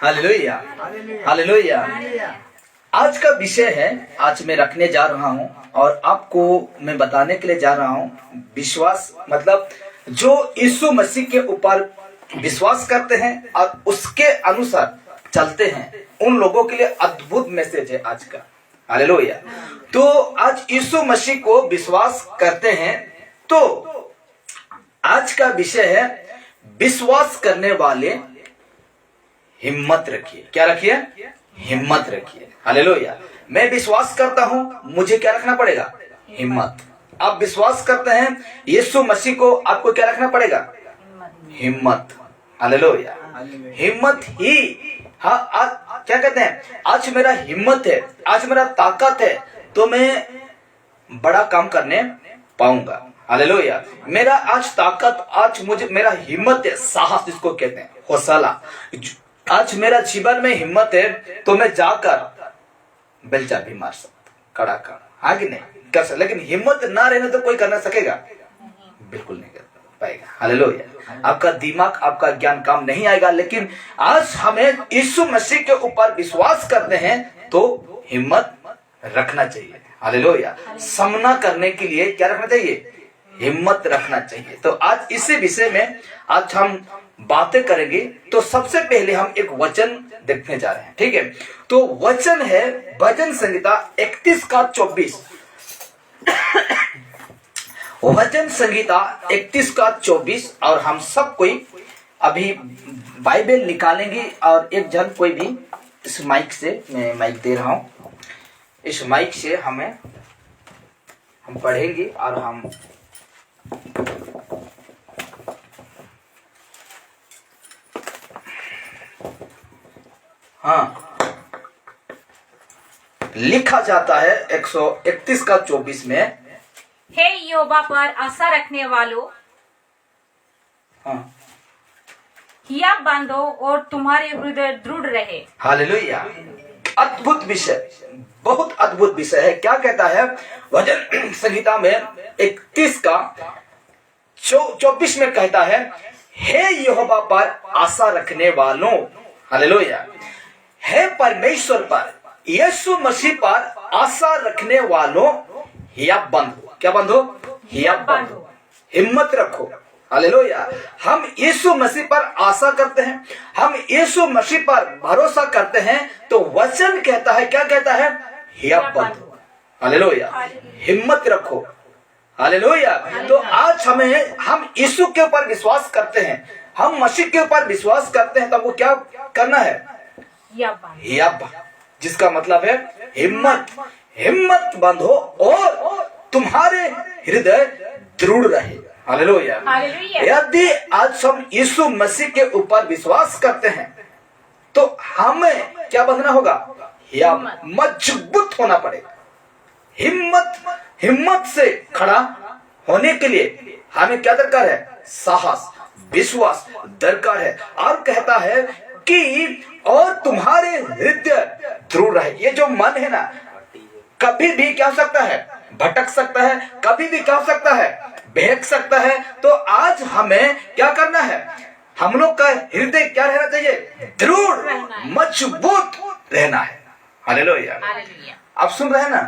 Hallelujah, hallelujah. आज का विषय है, आज मैं रखने जा रहा हूं और आपको मैं बताने के लिए जा रहा हूं, विश्वास मतलब जो यीशु मसीह के ऊपर विश्वास करते हैं और उसके अनुसार चलते हैं, उन लोगों के लिए अद्भुत मैसेज है आज का। हालेलुया। तो आज यीशु मसीह को विश्वास करते हैं, तो आज का विषय है विश्वास करने वाले हिम्मत रखिए। क्या रखिए? हिम्मत रखिए। हालेलुया। मैं विश्वास करता हूं, मुझे क्या रखना पड़ेगा? हिम्मत। आप विश्वास करते हैं यीशु मसीह को, आपको क्या रखना पड़ेगा? हिम्मत। हालेलुया। हिम्मत ही, हाँ, आज क्या कहते हैं, आज मेरा हिम्मत है, आज मेरा ताकत है, तो मैं बड़ा काम करने पाऊंगा। हालेलुया। मेरा आज ताकत, आज मुझे मेरा हिम्मत है, साहस इसको कहते हैं, हौसला। आज मेरा जीवन में हिम्मत है तो मैं जाकर बेलचा भी मार सकता, खड़ा कर, हाँ कि नहीं, कर सकता। लेकिन हिम्मत ना रहने तो कोई कर ना सकेगा, बिल्कुल नहीं कर पाएगा। हालेलुया। आपका दिमाग, आपका ज्ञान काम नहीं आएगा। लेकिन आज हमें यीशु मसीह के ऊपर विश्वास करते हैं तो हिम्मत रखना चाहिए। हालेलुया। सामना करने के लिए क्या रखना चाहिए? हिम्मत रखना चाहिए। तो आज इसी विषय में आज हम बातें करेंगे। तो सबसे पहले हम एक वचन देखने जा रहे हैं, ठीक है। तो वचन है भजन संहिता 31 का 24। भजन संहिता 31 का 24। और हम सब कोई अभी बाइबल निकालेंगे और एक जन कोई भी इस माइक से, मैं माइक दे रहा हूं, इस माइक से हम पढ़ेंगे और हम हाँ, लिखा जाता है 131 का 24 में, हे यहोवा पर आशा रखने वालों, हाँ, हिया बांधो और तुम्हारे हृदय दृढ़ रहे। हालेलुया। अद्भुत विषय, बहुत अद्भुत विषय है। क्या कहता है भजन संहिता में 31 का 24 में कहता है, हे यहोवा पर आशा रखने वालों, हालेलुया, हे परमेश्वर पर, यीशु मसीह पर आशा रखने वालों, हिया बांधो। क्या बांधो? हिया बांधो, हिम्मत रखो। हालेलुया। हम यीशु मसीह पर आशा करते हैं, हम यीशु मसीह पर भरोसा करते हैं, तो वचन कहता है, क्या कहता है? हिया बांधो। हालेलुया, हिम्मत रखो। हालेलुया। तो आज हम यीशु के ऊपर विश्वास करते हैं, हम मसीह के ऊपर विश्वास करते हैं, तो हमको क्या करना है? हिया बांधो, जिसका मतलब है हिम्मत। हिम्मत बांधो और तुम्हारे हृदय दृढ़ रहे। हालेलुया। यदि आज हम यीशु मसीह के ऊपर विश्वास करते हैं तो हमें क्या बांधना होगा? या मजबूत होना पड़ेगा। हिम्मत से खड़ा होने के लिए हमें क्या दरकार है? साहस, विश्वास दरकार है। और कहता है कि और तुम्हारे हृदय दृढ़ रहे। ये जो मन है ना, कभी भी क्या हो सकता है? भटक सकता है, कभी भी क्या हो सकता है? बहक सकता है। तो आज हमें क्या करना है? हम लोग का हृदय क्या रहना चाहिए? दृढ़, मजबूत रहना है। हालेलुया। आप सुन रहे हैं ना?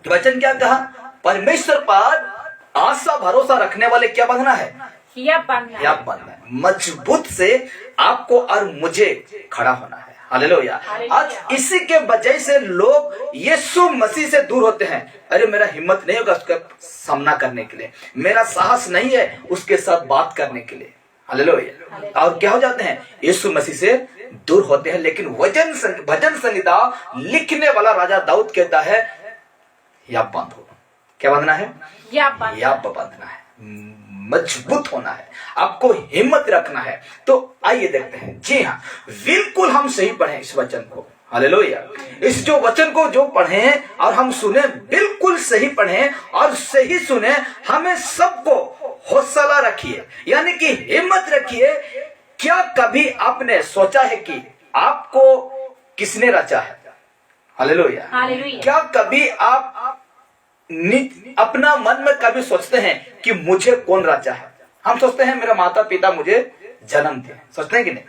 वचन क्या कहा? परमेश्वर पर आशा भरोसा रखने वाले क्या बांधना है? हिया बांधना है। मजबूत से आपको और मुझे खड़ा होना है। हालेलुया। आज इसी के वजह से लोग यीशु मसीह से दूर होते हैं। अरे मेरा हिम्मत नहीं होगा उसका सामना करने के लिए, मेरा साहस नहीं है उसके साथ बात करने के लिए। हालेलुया। और क्या हो जाते हैं? यीशु मसीह से दूर होते हैं। लेकिन भजन संहिता लिखने वाला राजा दाऊद कहता है, या बांधो। क्या बांधना है? या बांधना है, मजबूत होना है, आपको हिम्मत रखना है। तो आइए देखते हैं। जी हाँ, बिल्कुल हम सही पढ़े इस वचन को। हालेलुया। इस जो वचन को जो पढ़े और हम सुने, बिल्कुल सही पढ़े और सही सुने। हमें सबको हौसला रखिए, यानी कि हिम्मत रखिए। क्या कभी आपने सोचा है कि आपको किसने रचा है? हालेलुया। क्या कभी आप अपना मन में कभी सोचते हैं कि मुझे कौन रचा है? हम सोचते हैं मेरा माता पिता मुझे जन्म दिया, सोचते हैं कि नहीं?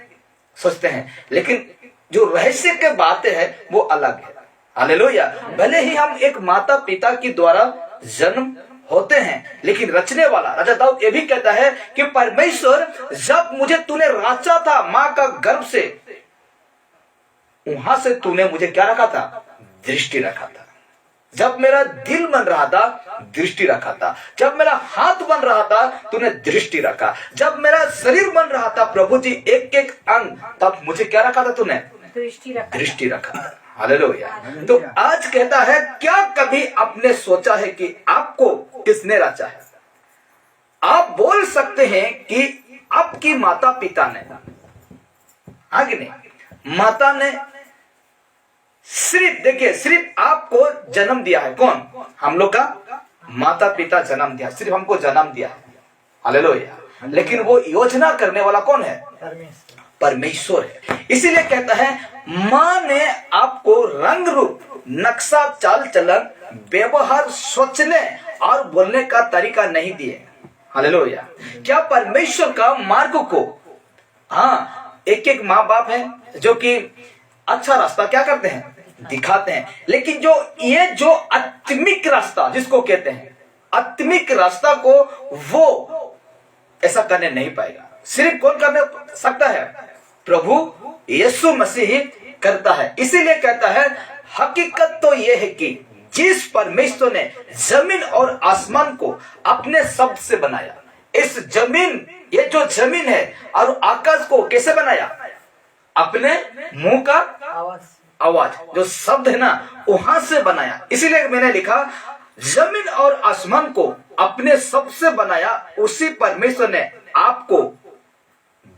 सोचते हैं, लेकिन जो रहस्य के बातें हैं वो अलग है। हालेलुया। भले ही हम एक माता पिता के द्वारा जन्म होते हैं, लेकिन रचने वाला राजा दाऊद ये भी कहता है कि परमेश्वर, जब मुझे तूने रचा था मां का गर्भ से, वहां से तूने मुझे क्या रखा था? दृष्टि रखा था। जब मेरा दिल बन रहा था, दृष्टि रखा था। जब मेरा हाथ बन रहा था, तूने दृष्टि रखा। जब मेरा शरीर बन रहा था प्रभु जी, एक एक अंग, तब मुझे क्या रखा था? तूने दृष्टि रखा था। हालेलुया। तो आज कहता है, क्या कभी आपने सोचा है कि आपको किसने रचा है? आप बोल सकते हैं कि आपकी माता पिता ने, आगे नहीं, माता ने सिर्फ, देखिए, सिर्फ आपको जन्म दिया है। कौन? हम लोग का माता पिता जन्म दिया, सिर्फ हमको जन्म दिया है। हालेलुया। लेकिन वो योजना करने वाला कौन है? परमेश्वर है। इसीलिए कहता है, मां ने आपको रंग रूप, नक्शा, चाल चलन, व्यवहार, सोचने और बोलने का तरीका नहीं दिए। हालेलुया। क्या परमेश्वर का मार्ग को, हाँ, एक एक माँ बाप है जो कि अच्छा रास्ता क्या करते हैं? दिखाते हैं, लेकिन जो आत्मिक रास्ता जिसको कहते हैं, आत्मिक रास्ता को वो ऐसा करने नहीं पाएगा। सिर्फ कौन करने सकता है? प्रभु यीशु मसीह करता है। इसीलिए कहता है, हकीकत तो यह है कि जिस परमेश्वर ने जमीन और आसमान को अपने शब्द से बनाया, इस जमीन, ये जो जमीन है और आकाश को कैसे बनाया? अपने मुंह का आवाज, जो शब्द है ना, वहां से बनाया। इसीलिए मैंने लिखा, जमीन और आसमान को अपने शब्द से बनाया। उसी परमेश्वर ने आपको,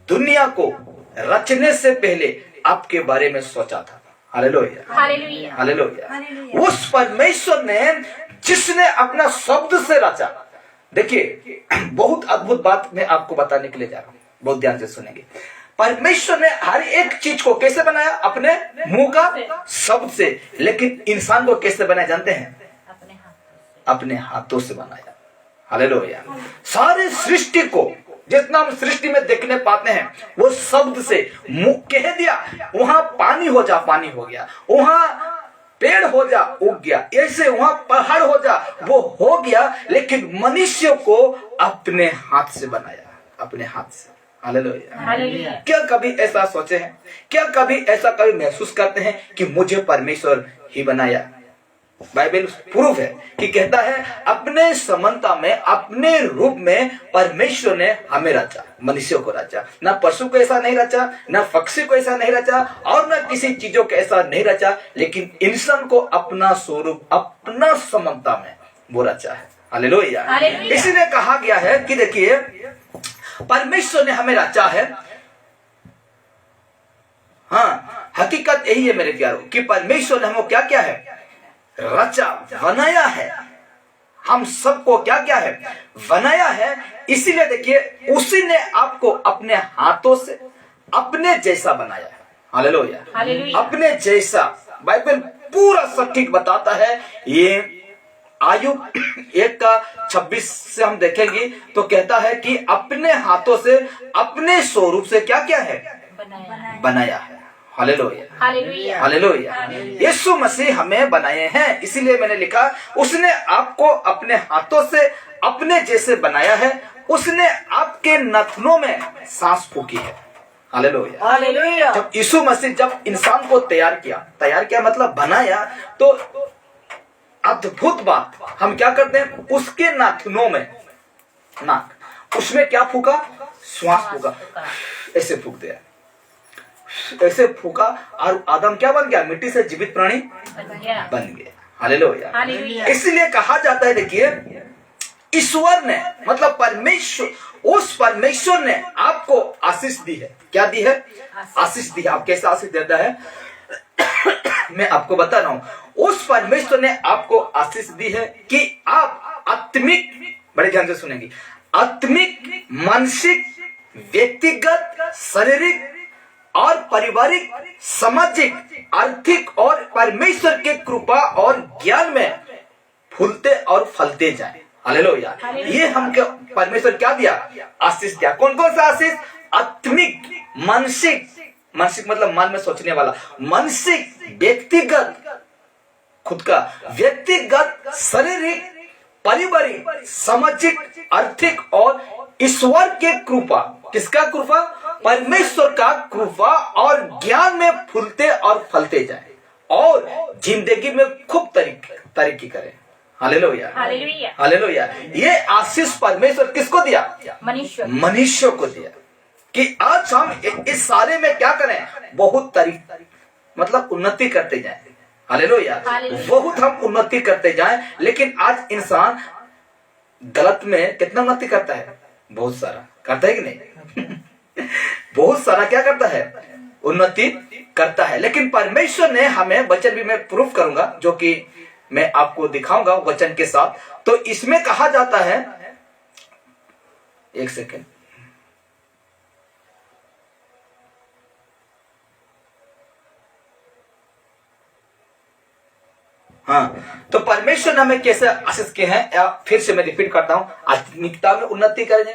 दुनिया को रचने से पहले आपके बारे में सोचा था। Hallelujah, hallelujah, hallelujah. उस परमेश्वर ने, जिसने अपना शब्द से रचा। देखिए, बहुत अद्भुत बात मैं आपको बताने के लिए जा रहा हूं, बहुत ध्यान से सुनेंगे। परमेश्वर ने हर एक चीज को कैसे बनाया? अपने मुंह का शब्द से। लेकिन इंसान को कैसे बनाया जानते हैं? अपने हाथों से बनाया। हालेलुया। सारे सृष्टि को, जितना हम सृष्टि में देखने पाते हैं, वो शब्द से मुंह कह दिया, वहां पानी हो जा, पानी हो गया। वहां पेड़ हो जा, उग गया। ऐसे वहां पहाड़ हो जा, वो हो गया। लेकिन मनुष्य को अपने हाथ से बनाया, अपने हाथ से। हालेलुया। क्या कभी ऐसा सोचे हैं? क्या कभी ऐसा कभी महसूस करते हैं कि मुझे परमेश्वर ही बनाया? बाइबल प्रूफ है कि कहता है, अपने समानता में, अपने रूप में परमेश्वर ने हमें रचा, मनुष्यों को रचा। ना पशु को ऐसा नहीं रचा, ना पक्षी को ऐसा नहीं रचा, और ना किसी चीजों को ऐसा नहीं रचा, लेकिन इंसान को अपना स्वरूप, अपना समानता में वो रचा है। हालेलुया। इसीलिए कहा गया है कि देखिए, परमेश्वर ने हमें रचा है। हाँ, हकीकत यही है मेरे प्यारों कि परमेश्वर ने हमको क्या किया है? रचा, बनाया है। हम सबको क्या क्या है? बनाया है। इसीलिए देखिए, उसी ने आपको अपने हाथों से अपने जैसा बनाया है। हालेलुया। अपने जैसा। बाइबल पूरा सटीक बताता है। ये आयुब 1:26 से हम देखेंगे तो कहता है कि अपने हाथों से, अपने स्वरूप से क्या क्या है? बनाया है। Hallelujah, hallelujah, hallelujah. Yeshu Masih हमें बनाए हैं। इसीलिए मैंने लिखा, उसने आपको अपने हाथों से अपने जैसे बनाया है। उसने आपके नाखूनों में सांस फूकी है। Hallelujah, hallelujah. जब यीशु मसीह जब इंसान को तैयार किया मतलब बनाया, तो अद्भुत बात, हम क्या करते हैं? उसके नाखूनों में, नाक, उसमें क्या फूका? श्वास फूका। ऐसे फूक दिया, ऐसे फूका, और आदम क्या बन गया? मिट्टी से जीवित प्राणी बन गया। हालेलुया। इसलिए कहा जाता है, देखिए, ईश्वर ने, मतलब परमेश्वर, उस परमेश्वर ने आपको आशीष दी है। क्या दी है? आशीष दी है। आप कैसे आशीष देता है? मैं आपको बता रहा हूं। उस परमेश्वर ने आपको आशीष दी है कि आप आत्मिक, बड़े ध्यान से सुनेंगे, आत्मिक, मानसिक, व्यक्तिगत, शारीरिक और पारिवारिक, सामाजिक, आर्थिक और परमेश्वर के कृपा और ज्ञान में फूलते और फलते जाएं। हालेलुया। ये हमको परमेश्वर क्या दिया? आशीष दिया। कौन कौन सा आशीष? आत्मिक, मानसिक, मानसिक मतलब मन में सोचने वाला, मानसिक व्यक्तिगत, खुद का व्यक्तिगत, शारीरिक, पारिवारिक, सामाजिक, आर्थिक और ईश्वर के कृपा, किसका कृपा? परमेश्वर का कृपा और ज्ञान में फूलते और फलते जाए और जिंदगी में खूब तरक्की करें। Hallelujah, hallelujah, hallelujah. ये आशीष परमेश्वर किसको दिया? मनुष्य को दिया कि आज हम इस सारे में क्या करें? बहुत मतलब उन्नति करते जाएं। हालेलुया, बहुत हम उन्नति करते जाएं। लेकिन आज इंसान गलत में कितना उन्नति करता है? बहुत सारा करता है कि नहीं? बहुत सारा क्या करता है? उन्नति करता है। लेकिन परमेश्वर ने हमें, वचन भी मैं प्रूफ करूंगा, जो कि मैं आपको दिखाऊंगा वचन के साथ। तो इसमें कहा जाता है, एक सेकेंड, हाँ, तो परमेश्वर ने हमें कैसे आशीष किए हैं, या फिर से मैं रिपीट करता हूं, आत्मिकता में उन्नति करें,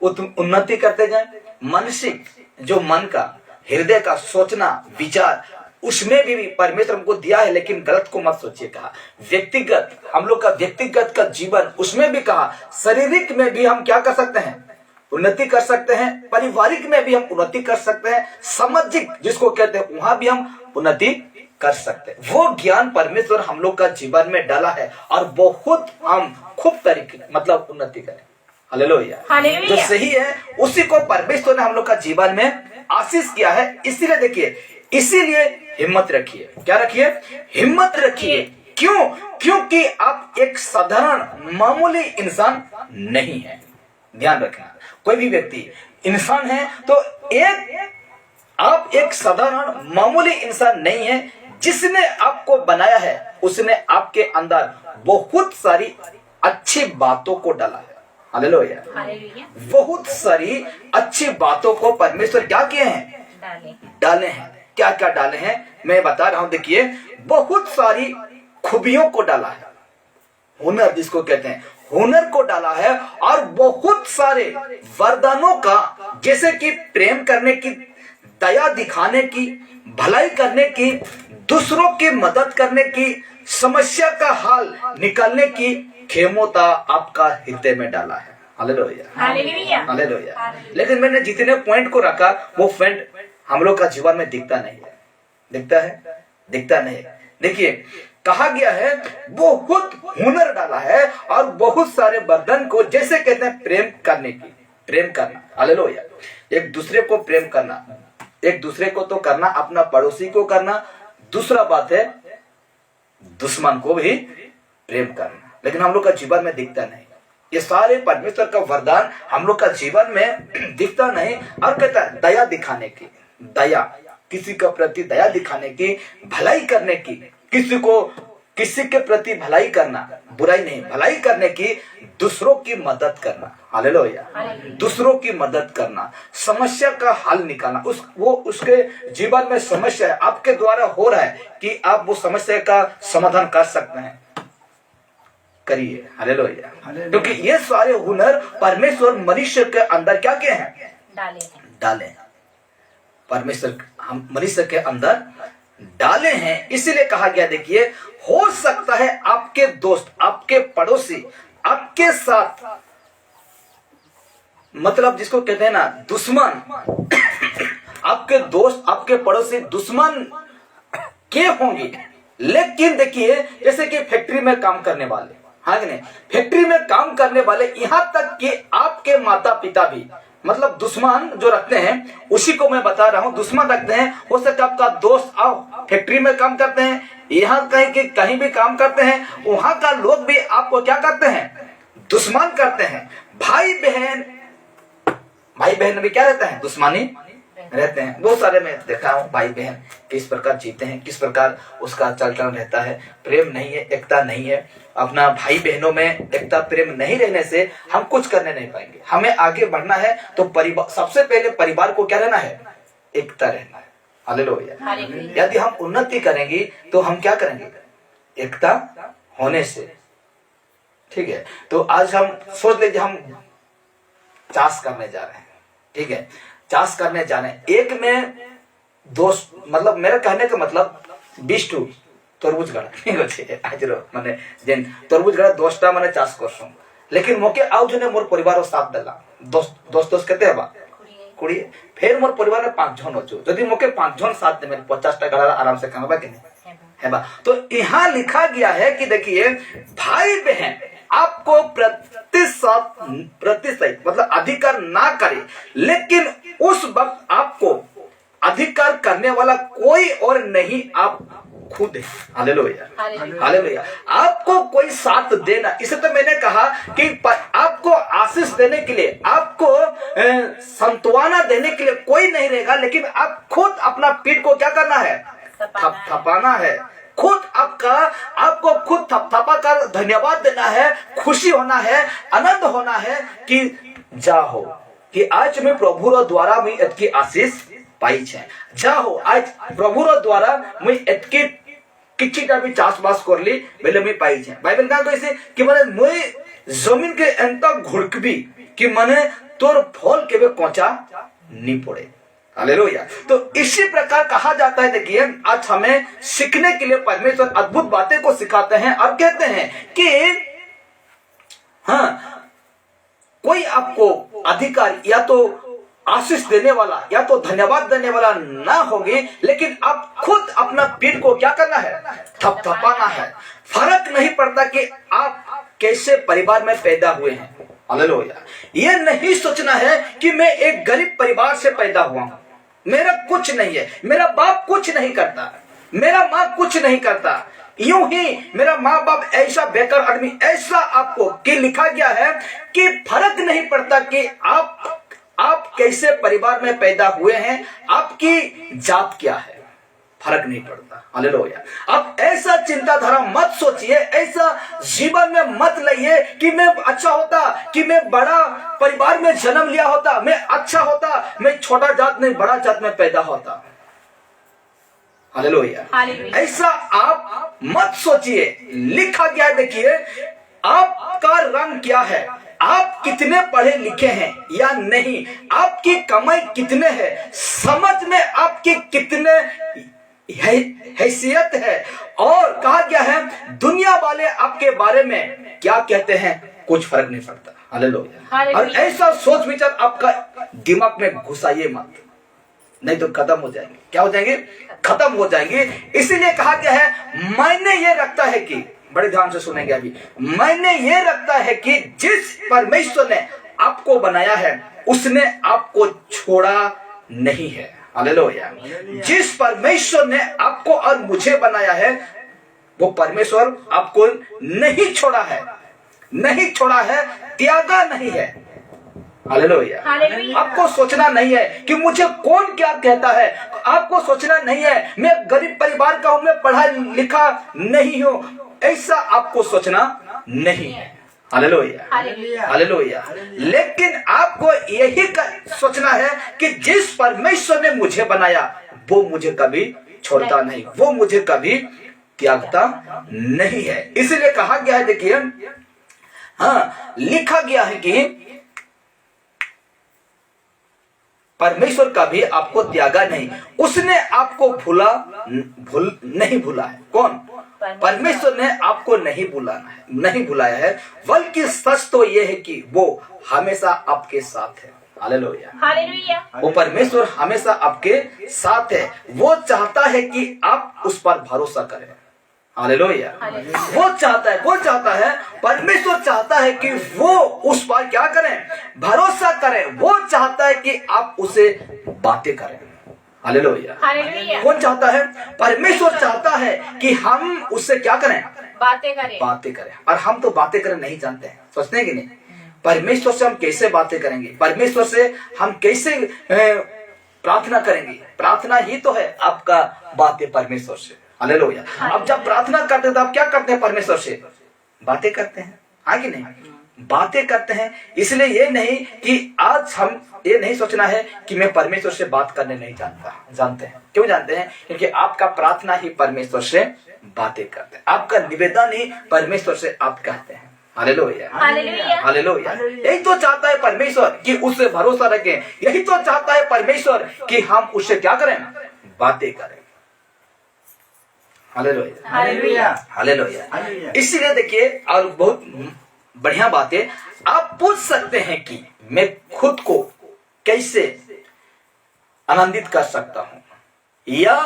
उन्नति करते जाएं। मानसिक, जो मन का, हृदय का सोचना, विचार, उसमें भी परमेश्वर हमको दिया है, लेकिन गलत को मत सोचिए। कहा व्यक्तिगत, हम लोग का व्यक्तिगत का जीवन, उसमें भी कहा शारीरिक में भी हम क्या कर सकते हैं? उन्नति कर सकते हैं। पारिवारिक में भी हम उन्नति कर सकते हैं। सामाजिक जिसको कहते हैं, वहां भी हम उन्नति कर सकते हैं। वो ज्ञान परमेश्वर हम लोग का जीवन में डाला है और बहुत हम खूब तरीके मतलब उन्नति करें। हालेलुया, जो सही है उसी को परमेश्वर ने हम लोग का जीवन में आशीष किया है। इसीलिए देखिए, इसीलिए हिम्मत रखिए। क्या रखिए? हिम्मत रखिए। क्यों? क्योंकि आप एक साधारण मामूली इंसान नहीं है। ध्यान रखना, कोई भी व्यक्ति इंसान है तो आप एक साधारण मामूली इंसान नहीं है। जिसने आपको बनाया है उसने आपके अंदर बहुत सारी अच्छी बातों को डाला है। हालेलुया, बहुत सारी अच्छी बातों को परमेश्वर क्या किए हैं? डाले हैं। क्या क्या डाले हैं मैं बता रहा हूं। देखिए, बहुत सारी खूबियों को डाला है, हुनर जिसको कहते हैं, हुनर को डाला है, और बहुत सारे वरदानों का, जैसे कि प्रेम करने की, दया दिखाने की, भलाई करने की, दूसरों की मदद करने की, समस्या का हल निकालने की क्षमता आपका हृदय में डाला है। Hallelujah, hallelujah, hallelujah. लेकिन मैंने जितने पॉइंट को रखा, वो पॉइंट हम लोग का जीवन में दिखता नहीं है। दिखता है? दिखता नहीं। देखिए, कहा गया है बहुत हुनर डाला है और बहुत सारे वरदान को, जैसे कहते हैं प्रेम करने की, प्रेम करना। हालेलुया, एक दूसरे को प्रेम करना, एक दूसरे को तो करना, अपना पड़ोसी को करना, दूसरा बात है दुश्मन को भी प्रेम करना। लेकिन हम लोग का जीवन में दिखता नहीं। ये सारे परमेश्वर का वरदान हम लोग का जीवन में दिखता नहीं। और कहता है दया दिखाने की, दया, किसी के प्रति दया दिखाने की, भलाई करने की, किसी के प्रति भलाई करना, बुराई नहीं, भलाई करने की, दूसरों की मदद करना। हालेलुया, दूसरों की मदद करना, समस्या का हल निकालना। उसके जीवन में समस्या है, आपके द्वारा हो रहा है कि आप वो समस्या का समाधान कर सकते हैं, करिए। हालेलुया, क्योंकि ये सारे हुनर परमेश्वर मनुष्य के अंदर क्या किए हैं? डाले। परमेश्वर हम मनुष्य के अंदर डाले हैं। इसीलिए कहा गया, देखिए, हो सकता है आपके दोस्त, आपके पड़ोसी आपके साथ, मतलब जिसको कहते हैं ना दुश्मन, आपके दोस्त, आपके पड़ोसी दुश्मन के होंगे। लेकिन देखिए, जैसे कि फैक्ट्री में काम करने वाले, हाँ कि नहीं, फैक्ट्री में काम करने वाले, यहां तक कि आपके माता पिता भी, मतलब दुश्मन जो रखते हैं, उसी को मैं बता रहा हूं, दुश्मन रखते हैं। हो सकता है आपका दोस्त आओ फैक्ट्री में काम करते हैं, यहाँ कहीं भी काम करते हैं, वहां का लोग भी आपको क्या करते हैं? दुश्मन करते हैं। भाई बहन भी क्या रहते हैं? दुश्मनी रहते हैं। बहुत सारे मैं देखा हूँ भाई बहन किस प्रकार जीते हैं, किस प्रकार उसका चल चलन रहता है। प्रेम नहीं है, एकता नहीं है। अपना भाई बहनों में एकता प्रेम नहीं रहने से हम कुछ करने नहीं पाएंगे। हमें आगे बढ़ना है तो परिवार, सबसे पहले परिवार को क्या रहना है? एकता रहना है। हालेलुया। यदि हम उन्नति करेंगे तो हम क्या करेंगे? एकता होने से। ठीक है, तो आज हम सोच लीजिए हम चाष करने जा रहे हैं। ठीक है, चाष करने जाने, एक में दोस्त मतलब मेरा कहने का मतलब 20 तरबुज गाड़ा ठीक अच्छे आज माने जेन तरबुज गाड़ा 10टा माने चाष करसुं लेकिन मोके आउ जने मोर परिवार साथ देला दोस्त केते हेबा 20 फिर मोर परिवार में 5 जन अछु यदि मोके 5 जन साथ दे 50टा गाड़ा आराम से कहबा कि नहीं हेबा। तो यहाँ लिखा गया है कि देखिए भाई बहन आपको प्रतिशत मतलब अधिकार ना करे, लेकिन उस वक्त आपको अधिकार करने वाला कोई और नहीं, आप खुद है। Hallelujah hallelujah. आपको कोई साथ देना, इसे तो मैंने कहा कि आपको आशीष देने के लिए, आपको संतवाना देने के लिए कोई नहीं रहेगा, लेकिन आप खुद अपना पीठ को क्या करना है, थपथपाना है। खुद आपको खुद थपथपा कर धन्यवाद देना है, खुशी होना है, आनंद होना है कि जाओ कि आज मैं प्रभु द्वारा मैं इतकी आशीष पाई है। जाओ आज प्रभु द्वारा मैं इतकी किछिटा भी चाषबास कर ली बेले मैं पाई है। बाइबल का कैसे कि माने मैं जमीन के अंत घुड़कबी कि माने तोर फल केवे कोचा नहीं पड़े। हालेलुया। तो इसी प्रकार कहा जाता है, देखिए आज हमें सीखने के लिए परमेश्वर अद्भुत बातें को सिखाते हैं और कहते हैं कि हाँ कोई आपको अधिकार या तो आशीष देने वाला या तो धन्यवाद देने वाला ना होगी, लेकिन आप खुद अपना पीठ को क्या करना है, थपथपाना है। फर्क नहीं पड़ता कि आप कैसे परिवार में पैदा हुए हैं। हालेलुया। ये नहीं सोचना है कि मैं एक गरीब परिवार से पैदा हुआ हूं, मेरा कुछ नहीं है, मेरा बाप कुछ नहीं करता, मेरा माँ कुछ नहीं करता, यूं ही मेरा माँ बाप ऐसा बेकार आदमी, ऐसा आपको कि लिखा गया है कि फर्क नहीं पड़ता कि आप कैसे परिवार में पैदा हुए हैं, आपकी जात क्या है, फर्क नहीं पड़ता। हालेलुया। अब ऐसा चिंताधारा मत सोचिए, ऐसा जीवन में मत लाइए कि मैं अच्छा होता, कि मैं बड़ा परिवार में जन्म लिया होता, मैं अच्छा होता, मैं छोटा जात नहीं बड़ा जात में पैदा होता। हालेलुया। ऐसा आप मत सोचिए। लिखा गया देखिए आपका रंग क्या है, आप कितने पढ़े लिखे हैं या नहीं, आपकी कमाई कितने है, समझ में आपकी कितने हैसियत है, और कहा गया है दुनिया वाले आपके बारे में क्या कहते हैं, कुछ फर्क नहीं पड़ता। हालेलुया। और ऐसा सोच विचार आपका दिमाग में घुसाइए मत, नहीं तो खत्म हो जाएंगे। क्या हो जाएंगे, खत्म हो जाएंगे। इसीलिए कहा गया है मायने ये रखता है कि, बड़े ध्यान से सुनेंगे अभी, मायने ये रखता है कि जिस परमेश्वर ने आपको बनाया है उसने आपको छोड़ा नहीं है। हालेलुया। जिस परमेश्वर ने आपको और मुझे बनाया है वो परमेश्वर आपको नहीं छोड़ा है, नहीं छोड़ा है, त्यागा नहीं है। हालेलुया। आपको सोचना नहीं है कि मुझे कौन क्या कहता है, आपको सोचना नहीं है मैं गरीब परिवार का हूं, मैं पढ़ा लिखा नहीं हूं, ऐसा आपको सोचना नहीं है। Hallelujah hallelujah. लेकिन आपको यही सोचना है कि जिस परमेश्वर ने मुझे बनाया वो मुझे कभी छोड़ता नहीं, वो मुझे कभी त्यागता नहीं है। इसलिए कहा गया है, देखिए हाँ लिखा गया है कि परमेश्वर कभी आपको त्यागा नहीं, उसने आपको नहीं भूला है। कौन? परमेश्वर ने आपको नहीं भुलाया है, बल्कि सच तो यह है कि वो हमेशा आपके साथ है। Hallelujah hallelujah. वो परमेश्वर हमेशा आपके साथ है। वो चाहता है कि आप उस पर भरोसा करें। हालेलुया। वो चाहता है, परमेश्वर चाहता है कि वो उस पर क्या करें, भरोसा करें। वो चाहता है कि आप उसे बातें करें। हालेलुया। कौन चाहता है? परमेश्वर चाहता है कि हम उससे क्या करें, बातें करें। और हम तो बातें करना नहीं जानते हैं, सोचते हैं कि नहीं, परमेश्वर से हम कैसे बातें करेंगे, परमेश्वर से हम कैसे प्रार्थना करेंगे। प्रार्थना ही तो है आपका बातें परमेश्वर से। हालेलुया। अब जब प्रार्थना करते हैं तो आप क्या करते हैं, परमेश्वर से बातें करते हैं, हाँ कि नहीं, बातें करते हैं। इसलिए ये नहीं कि आज हम ये नहीं सोचना है कि मैं परमेश्वर से बात करने नहीं जानते हैं। क्यों जानते हैं? क्योंकि आपका प्रार्थना ही परमेश्वर से बातें करते हैं, आपका निवेदन ही परमेश्वर से आप कहते हैं। Hallelujah hallelujah. यही तो चाहता है परमेश्वर कि उससे भरोसा रखें। यही तो चाहता है परमेश्वर कि हम उससे क्या करें, बातें करें। Hallelujah, hallelujah. हालेलुया। इसीलिए देखिए, और बहुत बढ़िया बात है, आप पूछ सकते हैं कि मैं खुद को कैसे आनंदित कर सकता हूं या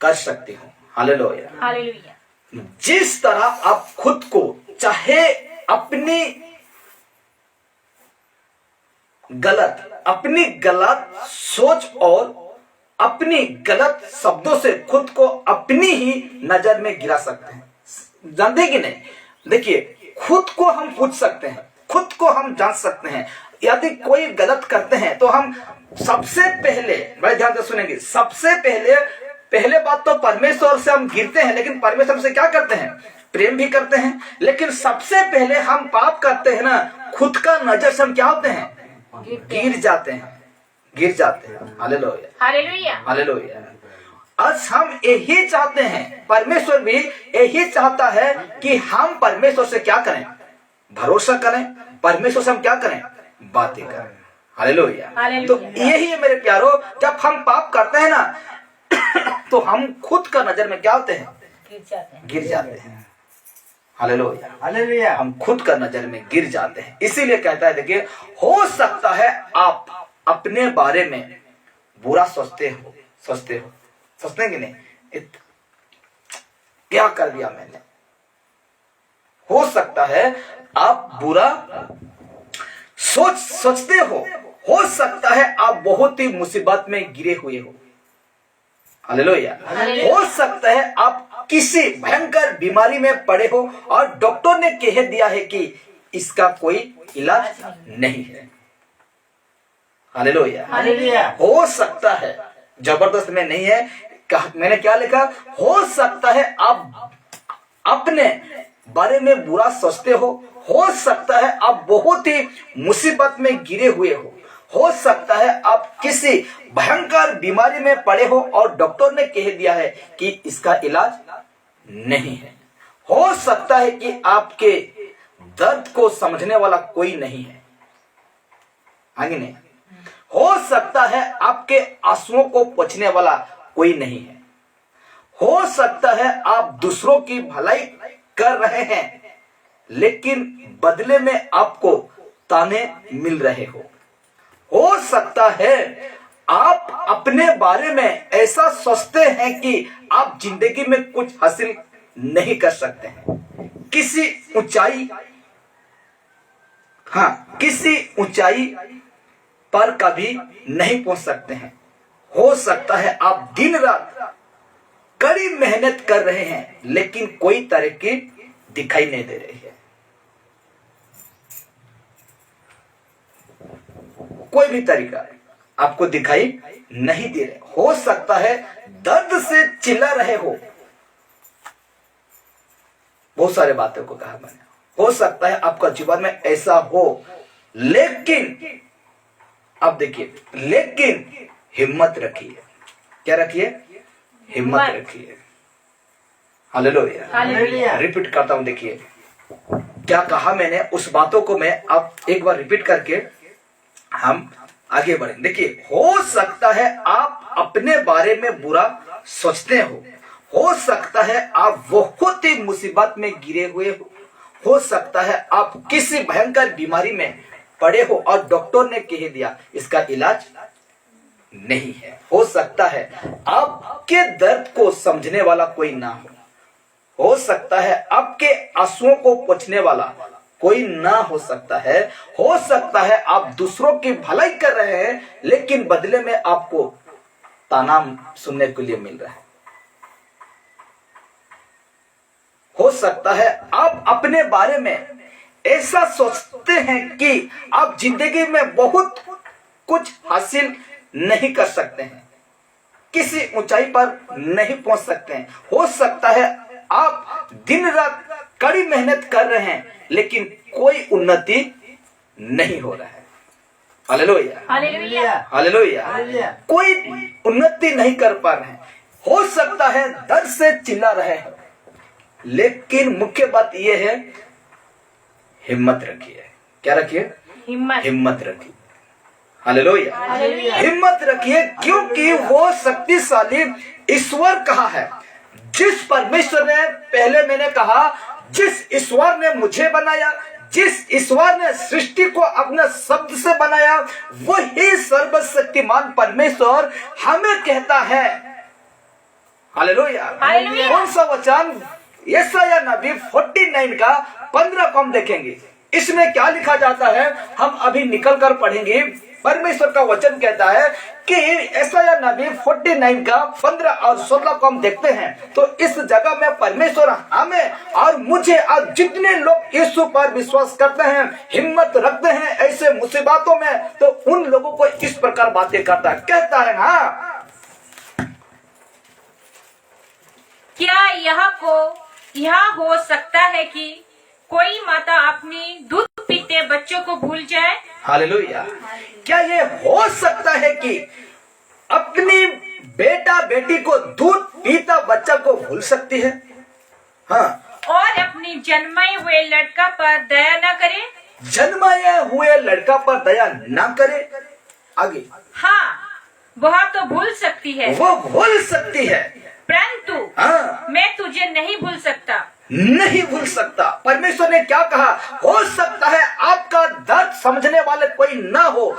कर सकती हूं। हालेलुया। हालेलुया। जिस तरह आप खुद को चाहे अपनी गलत सोच और अपनी गलत शब्दों से खुद को अपनी ही नजर में गिरा सकते हैं। जानते कि नहीं? देखिए, खुद को हम पूछ सकते हैं, खुद को हम जांच सकते हैं। यदि कोई गलत करते हैं तो हम सबसे पहले, बड़े ध्यान से सुनेंगे, सबसे पहले बात तो परमेश्वर से हम गिरते हैं, लेकिन परमेश्वर से क्या करते हैं? प्रेम भी करते हैं। लेकिन सबसे पहले हम पाप करते हैं ना, खुद का नजर से हम क्या होते हैं? गिर जाते हैं, गिर जाते हैं। Hallelujah, hallelujah. हालेलुया। आज हम यही चाहते हैं, परमेश्वर भी यही चाहता है कि हम परमेश्वर से क्या करें? भरोसा करें। परमेश्वर से हम क्या करें? बातें करें। हालेलुया। तो यही है मेरे प्यारो, जब हम पाप करते हैं ना तो हम खुद का नजर में क्या होते हैं? गिर जाते हैं। Hallelujah, hallelujah. हम खुद का नजर में गिर जाते हैं। इसीलिए कहता है, देखिए, हो सकता है आप अपने बारे में बुरा सोचते हो कि नहीं, क्या कर दिया मैंने। हो सकता है आप बुरा सोचते हो सकता है आप बहुत ही मुसीबत में गिरे हुए हो। हालेलुया। हो सकता है आप किसी भयंकर बीमारी में पड़े हो और डॉक्टर ने कह दिया है कि इसका कोई इलाज नहीं है। Hallelujah, hallelujah. हो सकता है, जबरदस्त में नहीं है, मैंने क्या लिखा? हो सकता है आप अपने बारे में बुरा सोचते हो सकता है आप बहुत ही मुसीबत में गिरे हुए हो सकता है आप किसी भयंकर बीमारी में पड़े हो और डॉक्टर ने कह दिया है कि इसका इलाज नहीं है। हो सकता है कि आपके दर्द को समझने वाला कोई नहीं है। आगे नहीं। हो सकता है आपके आंसुओं को पोंछने वाला कोई नहीं है। हो सकता है आप दूसरों की भलाई कर रहे हैं, लेकिन बदले में आपको ताने मिल रहे हो सकता है आप अपने बारे में ऐसा सोचते हैं कि आप जिंदगी में कुछ हासिल नहीं कर सकते हैं, किसी ऊंचाई पर कभी नहीं पहुंच सकते हैं। हो सकता है आप दिन रात कड़ी मेहनत कर रहे हैं, लेकिन कोई तरक्की दिखाई नहीं दे रही है। कोई भी तरीका आपको दिखाई नहीं दे रहा। हो सकता है दर्द से चिल्ला रहे हो। बहुत सारे बातों को कहा मैंने। हो सकता है आपका जीवन में ऐसा हो, लेकिन अब देखिए, लेकिन हिम्मत रखिए। क्या रखिए? हिम्मत रखिए। Hallelujah, hallelujah. रिपीट करता हूं, देखिए क्या कहा मैंने, उस बातों को मैं अब एक बार रिपीट करके हम आगे बढ़ें। देखिए, हो सकता है आप अपने बारे में बुरा सोचते हो सकता है आप बहुत ही मुसीबत में गिरे हुए हो सकता है आप किसी भयंकर बीमारी में पड़े हो और डॉक्टर ने कह दिया इसका इलाज नहीं है। हो सकता है आपके दर्द को समझने वाला कोई ना हो सकता है आपके आंसुओं को पोंछने वाला कोई ना हो सकता है आप दूसरों की भलाई कर रहे हैं, लेकिन बदले में आपको ताना सुनने के लिए मिल रहा है। हो सकता है आप अपने बारे में ऐसा सोचते हैं कि आप जिंदगी में बहुत कुछ हासिल नहीं कर सकते हैं, किसी ऊंचाई पर नहीं पहुंच सकते हैं। हो सकता है आप दिन रात कड़ी मेहनत कर रहे हैं, लेकिन कोई उन्नति नहीं हो रहा है। Hallelujah, hallelujah, hallelujah. कोई उन्नति नहीं कर पा रहे हैं। हो सकता है दर्द से चिल्ला रहे हैं, लेकिन मुख्य बात यह है, हिम्मत रखिए। क्या रखिए? हिम्मत रखिए। हालेलुया। हालेलुया। हिम्मत रखिए, क्योंकि वो शक्तिशाली ईश्वर कहा है। जिस परमेश्वर ने, पहले मैंने कहा, जिस ईश्वर ने मुझे बनाया, जिस ईश्वर ने सृष्टि को अपने शब्द से बनाया, वही सर्वशक्तिमान परमेश्वर हमें कहता है। हालेलुया। हालेलुया। कौन सा वचन? यशायाह नबी 49 का 15 को हम देखेंगे। इसमें क्या लिखा जाता है हम अभी निकल कर पढ़ेंगे। परमेश्वर का वचन कहता है कि यशायाह नबी 49 का 15 और 16 को हम देखते हैं। तो इस जगह में परमेश्वर हमें और मुझे, आज जितने लोग यीशु पर विश्वास करते हैं, हिम्मत रखते हैं ऐसे मुसीबतों में, तो उन लोगों को इस प्रकार बातें करता है, कहता है हाँ, क्या यह हो सकता है कि कोई माता अपनी दूध पीते बच्चों को भूल जाए? हालेलुया। क्या ये हो सकता है कि अपनी बेटा बेटी को दूध पीता बच्चा को भूल सकती है? हाँ। और अपनी जन्मे हुए लड़का पर दया न करे? जन्माए हुए लड़का पर दया ना करे। आगे। हाँ, वह तो भूल सकती है, वो भूल सकती है, परंतु हाँ, मैं तुझे नहीं भूल सकता। नहीं भूल सकता। परमेश्वर ने क्या कहा? हो सकता है आपका दर्द समझने वाले कोई ना हो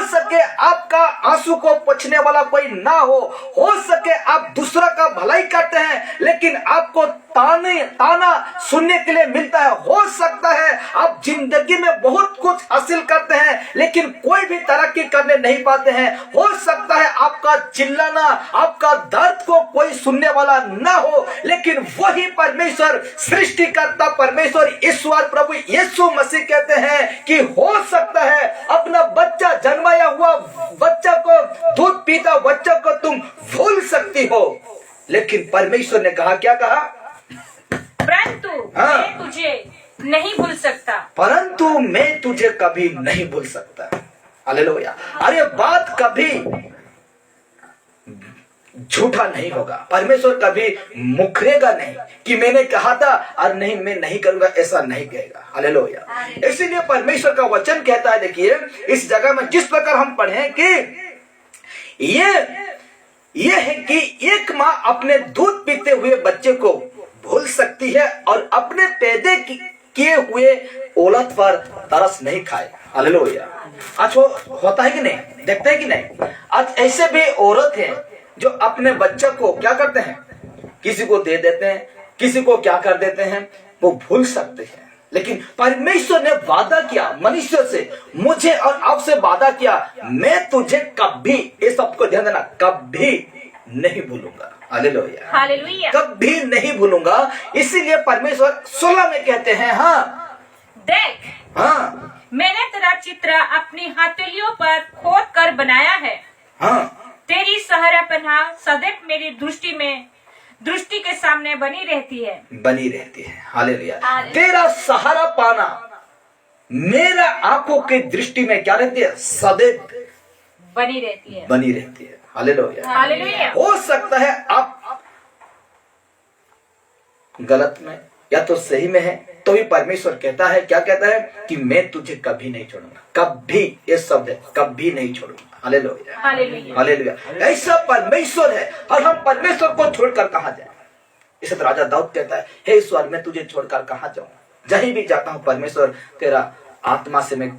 सके आपका आंसू को पोंछने वाला कोई ना हो सके आप दूसरा का भलाई करते हैं, लेकिन आपको ताना सुनने के लिए मिलता है। हो सकता है आप जिंदगी में बहुत कुछ हासिल करते हैं, लेकिन कोई भी तरक्की करने नहीं पाते हैं। हो सकता है आपका चिल्लाना, आपका दर्द को कोई सुनने वाला ना हो, लेकिन वही परमेश्वर, सृष्टिकर्ता परमेश्वर, ईश्वर प्रभु यीशु मसीह कहते हैं कि हो सकता है अपना बच्चा, जन्माया हुआ बच्चा को, दूध पीता बच्चा को तुम भूल सकती हो, लेकिन परमेश्वर ने कहा, क्या कहा? परंतु हाँ। मैं तुझे नहीं भूल सकता। परंतु मैं तुझे कभी नहीं भूल सकता। हालेलुया। अरे बात कभी झूठा नहीं होगा। परमेश्वर कभी मुकरेगा नहीं कि मैंने कहा था और नहीं, मैं नहीं करूंगा, ऐसा नहीं कहेगा। हालेलुया। इसीलिए परमेश्वर का वचन कहता है, देखिए इस जगह में जिस प्रकार हम पढ़े कि ये है कि एक माँ अपने दूध पीते हुए बच्चे को भूल सकती है और अपने पैदा किए हुए औलाद पर तरस नहीं खाए। हालेलुया। आज होता है कि नहीं? देखते हैं कि नहीं? आज ऐसे भी औरत हैं जो अपने बच्चे को क्या करते हैं, किसी को दे देते हैं, किसी को क्या कर देते हैं, वो भूल सकते हैं। लेकिन परमेश्वर ने वादा किया मनुष्य से, मुझे और आपसे वादा किया, मैं तुझे कभी, इस शब्द को ध्यान देना, कभी नहीं भूलूंगा। हालेलुया। हालेलुया। कभी नहीं भूलूंगा। इसीलिए परमेश्वर 16 में कहते हैं, हाँ देख, हाँ, मैंने तेरा चित्र अपनी हथेलियों पर खोद कर बनाया है। हाँ, तेरी सहारा पनाह सदैव मेरी दृष्टि के सामने बनी रहती है। बनी रहती है। हालेलुया। तेरा सहारा पाना मेरा आंखों की दृष्टि में क्या रहती है? सदैव बनी रहती है। बनी रहती है। हालेलुया। हालेलुया। हो सकता है आप गलत में या तो सही में है, तो भी परमेश्वर कहता है, क्या कहता है कि मैं तुझे कभी नहीं छोड़ूंगा। कभी, ये शब्द है, कभी नहीं छोड़ूंगा। हालेलुया। हालेलुया। हालेलुया। ऐसा परमेश्वर है और हम परमेश्वर को छोड़कर कहां जाए? इसे तो राजा दाऊद कहता है, हे ईश्वर मैं तुझे छोड़कर कहां जाऊं? जहीं भी जाता हूं परमेश्वर, तेरा आत्मा से मैं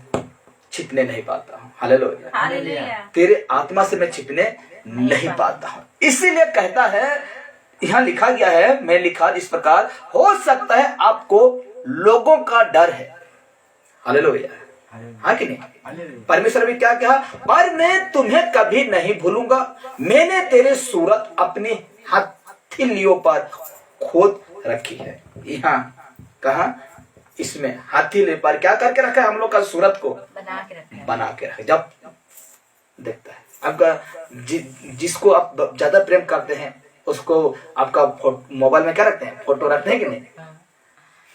छिपने नहीं पाता हूं। हालेलुया। हालेलुया। तेरे आत्मा से मैं छिपने नहीं पाता हूं। इसीलिए कहता है, यहाँ लिखा गया है, मैं लिखा इस प्रकार, हो सकता है आपको लोगों का डर है। हालेलुया। हाँ कि नहीं? परमेश्वर भी क्या कहा? पर मैं तुम्हें कभी नहीं भूलूंगा, मैंने तेरे सूरत अपनी हथेलियों पर खोद रखी है। यहाँ कहा? इसमें हथेली पर क्या करके रखा है? हम लोग का सूरत को बना के रखा। जब देखता है आपका जिसको आप ज्यादा प्रेम करते हैं, उसको आपका मोबाइल में क्या रखते हैं? फोटो रखते हैं कि नहीं?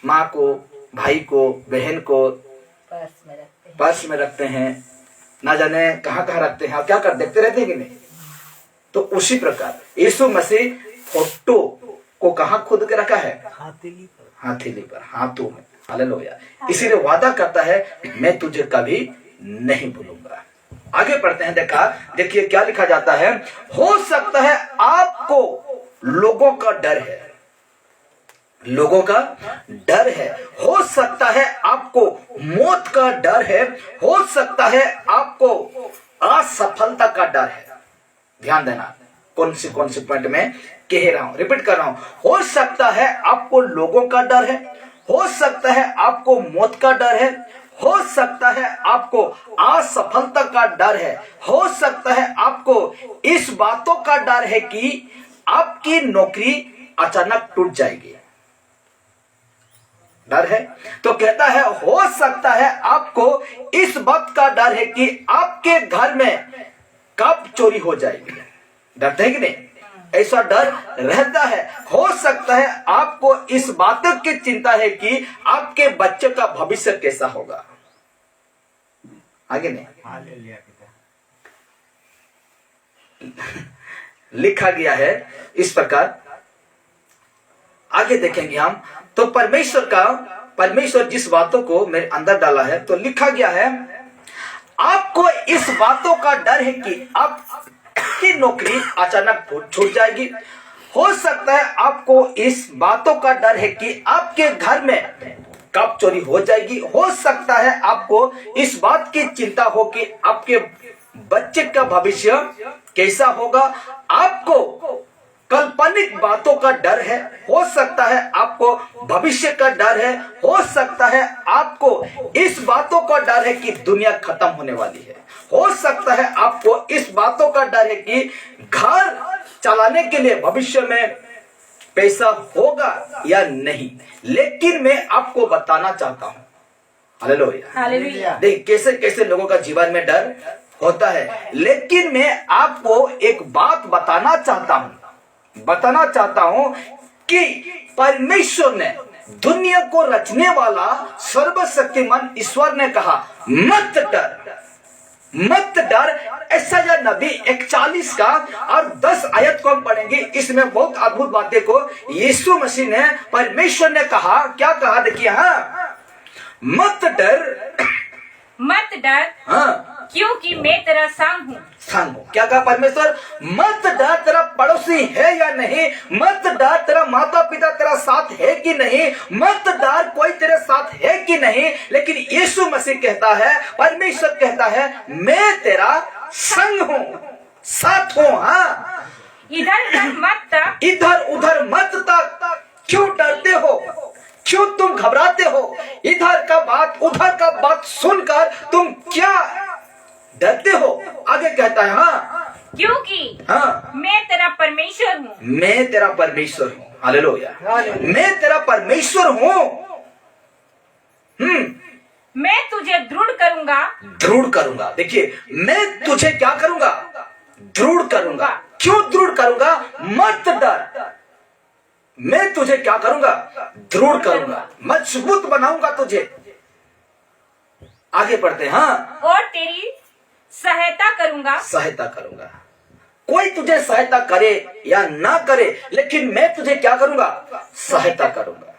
माँ को, भाई को, बहन को पर्स में रखते हैं, ना जाने कहाँ कहाँ रखते हैं। आप क्या कर देखते रहते हैं कि नहीं? तो उसी प्रकार यीशु मसीह फोटो को कहाँ खोद के रखा है? हथेली पर, हाथों में। हालेलुया। इसीलिए वादा करता है, मैं तुझे कभी नहीं भूलूंगा। आगे पढ़ते हैं। देखिए क्या लिखा जाता है। हो सकता है आपको लोगों का डर है, लोगों का डर है, हो सकता है आपको मौत का डर है, हो सकता है आपको असफलता का डर है। ध्यान देना कौन सी पॉइंट में कह रहा हूं, रिपीट कर रहा हूं। हो सकता है आपको लोगों का डर है, हो सकता है आपको मौत का डर है, हो सकता है आपको असफलता का डर है, हो सकता है आपको इस बातों का डर है कि आपकी नौकरी अचानक टूट जाएगी, डर है। तो कहता है हो सकता है आपको इस बात का डर है कि आपके घर में कब चोरी हो जाएगी। डरते हैं कि नहीं? ऐसा डर रहता है। हो सकता है आपको इस बात की चिंता है कि आपके बच्चे का भविष्य कैसा होगा। आगे नहीं लिखा गया है इस प्रकार। आगे देखेंगे हम। तो परमेश्वर जिस बातों को मेरे अंदर डाला है, तो लिखा गया है आपको इस बातों का डर है कि आपकी नौकरी अचानक छूट जाएगी। हो सकता है आपको इस बातों का डर है कि आपके घर में कब चोरी हो जाएगी। हो सकता है आपको इस बात की चिंता हो कि आपके बच्चे का भविष्य कैसा होगा। आपको काल्पनिक बातों का डर है, हो सकता है आपको भविष्य का डर है, हो सकता है आपको इस बातों का डर है कि दुनिया खत्म होने वाली है, हो सकता है आपको इस बातों का डर है कि घर चलाने के लिए भविष्य में पैसा होगा या नहीं। लेकिन मैं आपको बताना चाहता हूं, हालेलुया, देख कैसे कैसे लोगों का जीवन में डर होता है। लेकिन मैं आपको एक बात बताना चाहता हूं कि परमेश्वर ने, दुनिया को रचने वाला सर्वशक्तिमान ईश्वर ने कहा मत डर। ऐसा नबी 41 का और 10 आयत को हम पढ़ेंगे। इसमें बहुत अद्भुत बातें को यीशु मसीह ने, परमेश्वर ने कहा। क्या कहा देखिए, मत डर हाँ, क्योंकि मैं तेरा संग हूँ। क्या कहा परमेश्वर? मत डर, तेरा पड़ोसी है या नहीं, मत डर तेरा माता पिता तेरा साथ है कि नहीं, मत डर कोई तेरे साथ है कि नहीं। लेकिन यीशु मसीह कहता है, परमेश्वर कहता है मैं तेरा संग हूँ, साथ हूँ। हाँ, इधर उधर मत तक। क्यों डरते हो, क्यों तुम घबराते हो? इधर का बात उधर का बात सुनकर तुम क्या डरते हो? आगे कहता है क्योंकि मैं तेरा परमेश्वर हूँ। मैं तेरा परमेश्वर हूँ। हालेलुया, मैं तेरा परमेश्वर हूँ। मैं तुझे दृढ़ करूंगा। देखिए, मैं तुझे क्या करूंगा? दृढ़ करूंगा। क्यों दृढ़ करूंगा? मत डर, मैं तुझे क्या करूंगा? दृढ़ करूंगा, मजबूत बनाऊंगा तुझे। आगे पढ़ते हैं। और तेरी सहायता करूंगा। कोई तुझे सहायता करे या ना करे, लेकिन मैं तुझे क्या करूंगा? सहायता करूंगा।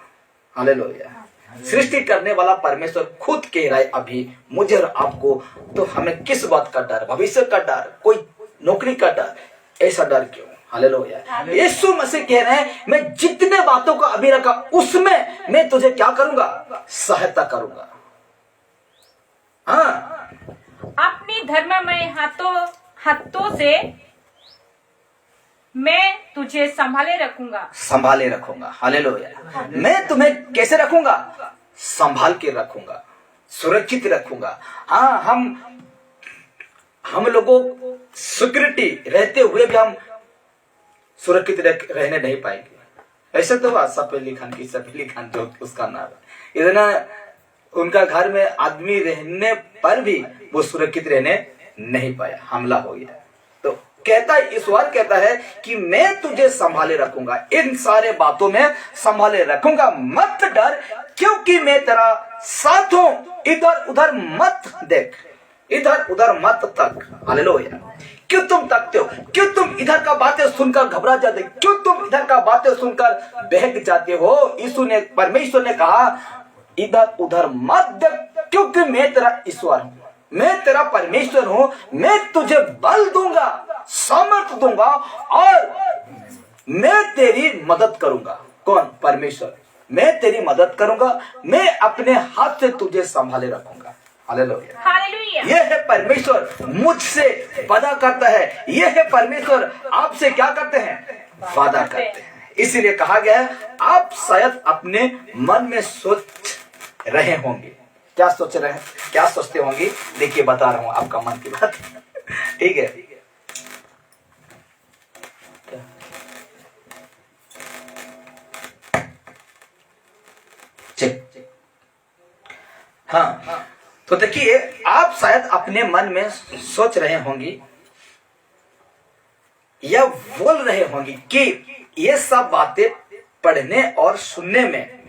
हालेलुया। सृष्टि करने वाला परमेश्वर खुद कह रहा है अभी मुझे और आपको, तो हमें किस बात का डर? भविष्य का डर, कोई नौकरी का डर, ऐसा डर क्यों? हालेलुया। यीशु मसीह कह रहे हैं मैं जितने बातों का अभी रखा उसमें मैं तुझे क्या करूंगा? सहायता करूंगा। अपनी धर्ममय हाथों से मैं तुझे संभाले रखूंगा। हालेलुया। मैं तुम्हें कैसे रखूंगा? संभाल के रखूंगा, सुरक्षित रखूंगा। हम लोगों सिक्योरिटी रहते हुए भी हम सुरक्षित रहने नहीं पाएंगे। ऐसा तो हुआ सफेली खान जो उसका नाम इतना, उनका घर में आदमी रहने पर भी वो सुरक्षित रहने नहीं पाया, हमला हो गया। तो कहता है, ईश्वर कहता है कि मैं तुझे संभाले रखूंगा, इन सारे बातों में संभाले रखूंगा। मत डर, क्योंकि मैं तेरा साथ हूं। इधर उधर मत देख, इधर उधर मत तक। हालेलुया। क्यों तुम तकते हो? क्यों तुम इधर का बातें सुनकर घबरा जाते? क्यों तुम इधर का बातें सुनकर बहक जाते हो? यीशु ने, परमेश्वर ने कहा इधर उधर मत देख, क्योंकि मैं तेरा ईश्वर हूं। मैं तेरा परमेश्वर हूं, मैं तुझे बल दूंगा, सामर्थ दूंगा और मैं तेरी मदद करूंगा। कौन? परमेश्वर। मैं तेरी मदद करूंगा, मैं अपने हाथ से तुझे संभाले रखूंगा। हालेलुया। हालेलुया। यह है परमेश्वर मुझसे वादा करता है। यह है परमेश्वर आपसे क्या करते हैं? वादा करते हैं। इसीलिए कहा गया है, आप शायद अपने मन में सोच रहे होंगे। क्या सोच रहे हैं? क्या सोचते होंगे? देखिए बता रहा हूं आपका मन की बात। ठीक है। चेक। हाँ, तो देखिए आप शायद अपने मन में सोच रहे होंगे या बोल रहे होंगे कि ये सब बातें पढ़ने और सुनने में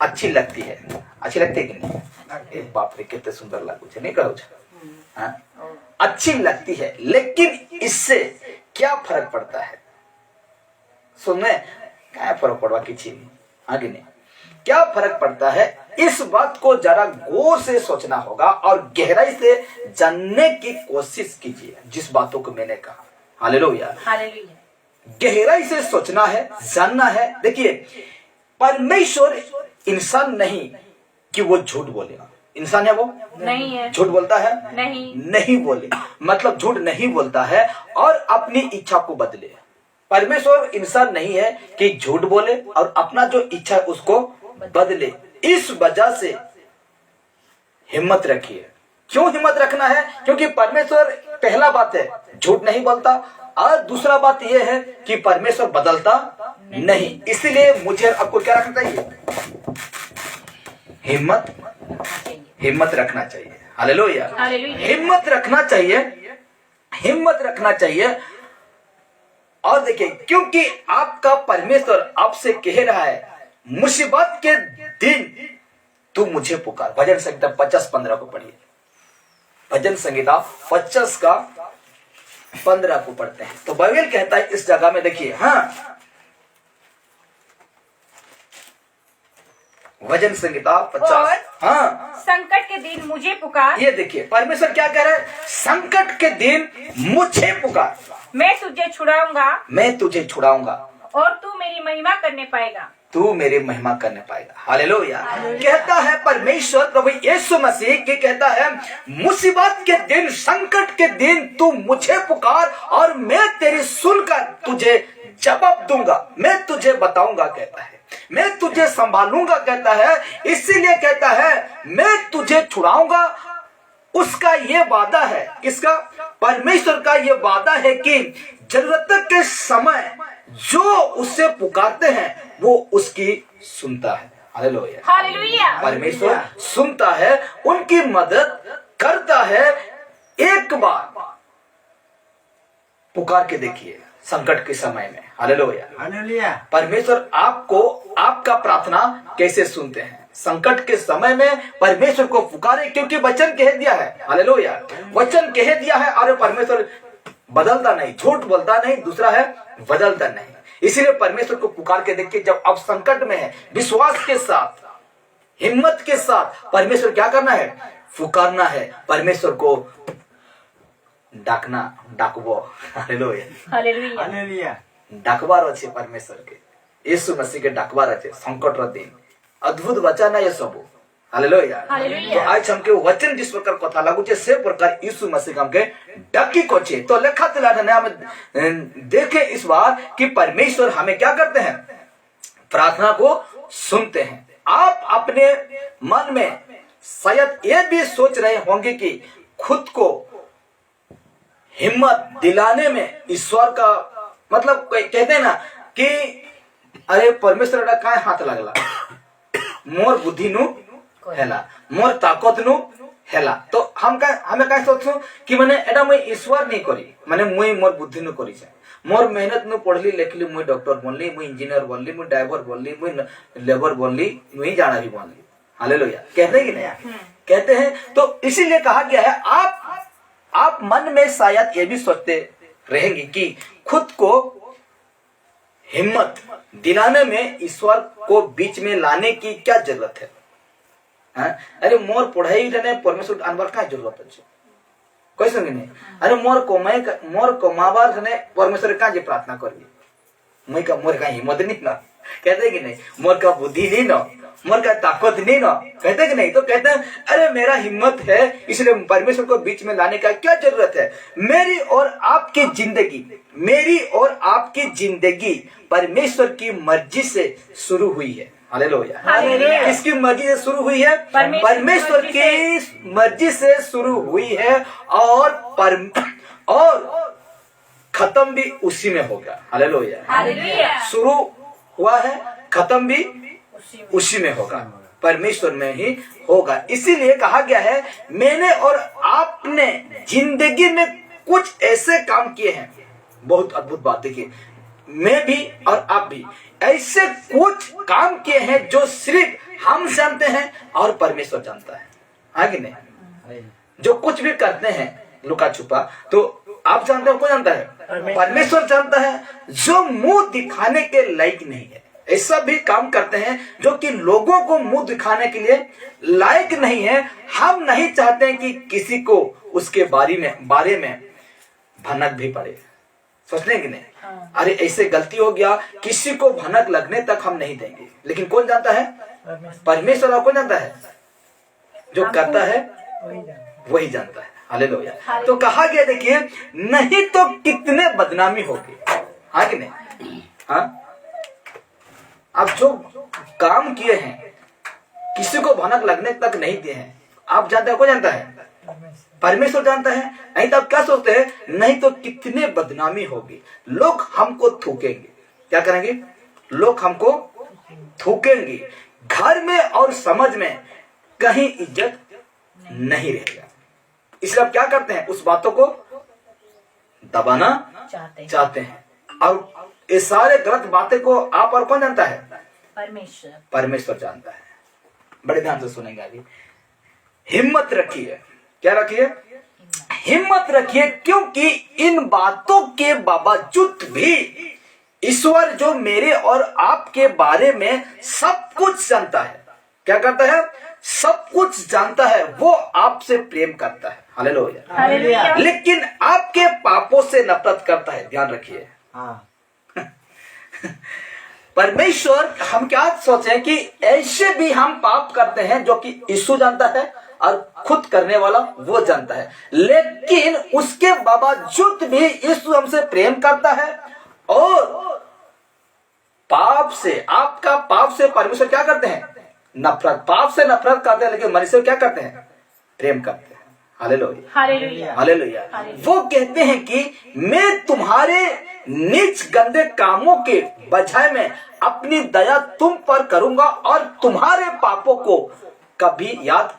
अच्छी लगती है। अच्छी लगती है कि नहीं? बाप रे कितने सुंदर लागू है, नहीं कहो? हाँ? अच्छी लगती है, लेकिन इससे क्या फर्क पड़ता है? सुनने क्या फर्क पड़वा? किसी नहीं, आगे नहीं। क्या फर्क पड़ता है? इस बात को जरा गौर से सोचना होगा और गहराई से जानने की कोशिश कीजिए जिस बातों को मैंने कहा। हालेलुया। हालेलुया। गहराई से सोचना है, जानना है। देखिए परमेश्वर इंसान नहीं कि वो झूठ बोलेगा। इंसान है वो? नहीं है। झूठ बोलता है? नहीं बोले, मतलब झूठ नहीं बोलता है और अपनी इच्छा को बदले। परमेश्वर इंसान नहीं है कि झूठ बोले और अपना जो इच्छा है उसको बदले। इस वजह से हिम्मत रखिए। क्यों हिम्मत रखना है? क्योंकि परमेश्वर, पहला बात है, झूठ नहीं बोलता और दूसरा बात यह है कि परमेश्वर बदलता नहीं। इसलिए मुझे आपको क्या रखना चाहिए? हिम्मत रखना चाहिए। हालेलुया। हिम्मत रखना चाहिए, हिम्मत रखना चाहिए। और देखिए, क्योंकि आपका परमेश्वर आपसे कह रहा है, मुसीबत के दिन तू मुझे पुकार। भजन संहिता 50:15 को पढ़िए। भजन संहिता 50 का 15 को पढ़ते हैं तो बाइबल कहता है इस जगह में, देखिए, हाँ, भजन संहिता 50। हाँ, संकट के दिन मुझे पुकार। ये देखिए परमेश्वर क्या कह रहा है? संकट के दिन मुझे पुकार, मैं तुझे छुड़ाऊंगा, मैं तुझे छुड़ाऊंगा और तू मेरी महिमा करने पाएगा। तू मेरी महिमा करने पाएगा। हालेलुया। कहता है परमेश्वर प्रभु यीशु मसीह के, कहता है मुसीबत के दिन, संकट के दिन तू मुझे पुकार और मैं तेरी सुनकर तुझे जवाब दूंगा, मैं तुझे बताऊंगा। कहता है मैं तुझे संभालूंगा। कहता है इसीलिए कहता है मैं तुझे छुड़ाऊंगा। उसका ये वादा है, किसका? परमेश्वर का ये वादा है कि जरूरत के समय जो उससे पुकारते हैं वो उसकी सुनता है। हालेलुया। हालेलुया। परमेश्वर सुनता है, उनकी मदद करता है। एक बार पुकार के देखिए संकट के समय में। हालेलुया। परमेश्वर आपको, आपका प्रार्थना कैसे सुनते हैं? संकट के समय में परमेश्वर को पुकारे, क्योंकि वचन कह दिया है। हालेलुया। वचन कह दिया है और परमेश्वर बदलता नहीं, झूठ बोलता नहीं, दूसरा है बदलता नहीं। इसीलिए परमेश्वर को पुकार के देखिए। जब आप संकट में है, विश्वास के साथ, हिम्मत के साथ परमेश्वर क्या करना है? पुकारना है। परमेश्वर को डाकना, डाकबो। हालेलुया। डाकबार अच्छे परमेश्वर के, यीशु मसीह के डाकबार अच्छे। संकट दिन अद्भुत वचन है ये सब। हालेलुया। तो आज हमके वचन जिस प्रकार कथा लागू छे से प्रकार यीशु मसीह हमके डाकी को छे। तो लेखा तिलाठने हमें देखे इस बार कि परमेश्वर हमें क्या करते हैं? प्रार्थना को सुनते हैं। आप अपने मन में शायद ये भी सोच रहे होंगे कि खुद को हिम्मत दिलाने में ईश्वर का, मतलब कहते हैं ना कि अरे परमेश्वर का काय हाथ लगला, मोर बुद्धि नु हेला, मोर ताकत नु हेला। तो हमें क्या सोचू कि मैंने एटा मैं ईश्वर नहीं करी, मैंने मुई मोर बुद्धि नु करी छे, मोर मेहनत नु पढ़ली लिखली, मुई डॉक्टर बनली, मुई इंजीनियर बनली, मुई ड्राइवर बनली, मुई लेबर बनली, मुई जाना भी बनली। हालेलुया। कहते हैं कि नहीं? कहते हैं। तो इसीलिए कहा गया है आप मन में शायद ये भी सोचते रहेंगे कि खुद को हिम्मत दिलाने में ईश्वर को बीच में लाने की क्या जरूरत है? हाँ? अरे मोर पढ़ाई रने परमेश्वर अनवर का जरूरत है कोई संग नहीं। अरे मोर कमाबार रने परमेश्वर का जे प्रार्थना करबी मोर का हिम्मत नहीं ना, कहते कि नहीं, मोर का बुद्धि नहीं ना, मोर का ताकत नहीं ना, कहते कि नहीं। तो कहते हैं अरे मेरा हिम्मत है, इसलिए परमेश्वर को बीच में लाने का क्या जरूरत है। मेरी और आपकी जिंदगी परमेश्वर की मर्जी से शुरू हुई है। हालेलुया। किसकी मर्जी से शुरू हुई है? परमेश्वर की मर्जी से शुरू हुई है और खत्म भी उसी में होगा। हालेलुया। शुरू हुआ है, खत्म भी उसी में होगा, परमेश्वर में ही होगा। इसीलिए कहा गया है मैंने और आपने जिंदगी में कुछ ऐसे काम किए हैं। बहुत अद्भुत बात देखिए, मैं भी और आप भी ऐसे कुछ काम किए हैं जो सिर्फ हम जानते हैं और परमेश्वर जानता है। आगे नहीं, जो कुछ भी करते हैं लुका छुपा तो आप जानते हो, कौन जानता है? परमेश्वर जानता है। जो मुंह दिखाने के लायक नहीं है, ऐसा भी काम करते हैं जो कि लोगों को मुंह दिखाने के लिए लायक नहीं है। हम नहीं चाहते कि किसी को उसके बारे में भनक भी पड़े। सोचने की नहीं, अरे ऐसे गलती हो गया, किसी को भनक लगने तक हम नहीं देंगे। लेकिन कौन जानता है? परमेश्वर। और कौन जानता है? जो करता है वही जानता है। हालेलुया। तो कहा गया देखिए, नहीं तो कितने बदनामी होगी। हाँ कि नहीं? हाँ, आप जो काम किए हैं किसी को भनक लगने तक नहीं दिए हैं, आप जानते हैं, कौन जानता है? परमेश्वर जानता है। नहीं तो आप क्या सोचते हैं? नहीं तो कितने बदनामी होगी, लोग हमको थूकेंगे। क्या करेंगे? लोग हमको थूकेंगे। घर में और समाज में कहीं इज्जत नहीं रहेगा। इसलिए आप क्या करते हैं? उस बातों को दबाना चाहते हैं। और ये सारे गलत बातें को आप और कौन जानता है? परमेश्वर जानता है। बड़े ध्यान से सुनेंगे अभी। हिम्मत रखिए। क्या रखिए? हिम्मत रखिए, क्योंकि इन बातों के बावजूद भी ईश्वर जो मेरे और आपके बारे में सब कुछ जानता है, क्या करता है? सब कुछ जानता है। वो आपसे प्रेम करता है। हालेलुया। लेकिन आपके पापों से नफरत करता है। ध्यान रखिए। परमेश्वर, हम क्या सोचें कि ऐसे भी हम पाप करते हैं जो कि यीशु जानता है और खुद करने वाला वो जानता है, लेकिन उसके बावजूद भी यीशु हमसे प्रेम करता है। और पाप से, आपका पाप से परमेश्वर क्या करते हैं? नफरत। पाप से नफरत करते हैं, लेकिन मनुष्य क्या करते हैं? प्रेम करते हैं। हालेलुया। हालेलुया। वो कहते हैं कि मैं तुम्हारे नीच गंदे कामों के बजाय में अपनी दया तुम पर करूंगा और तुम्हारे पापों को कभी याद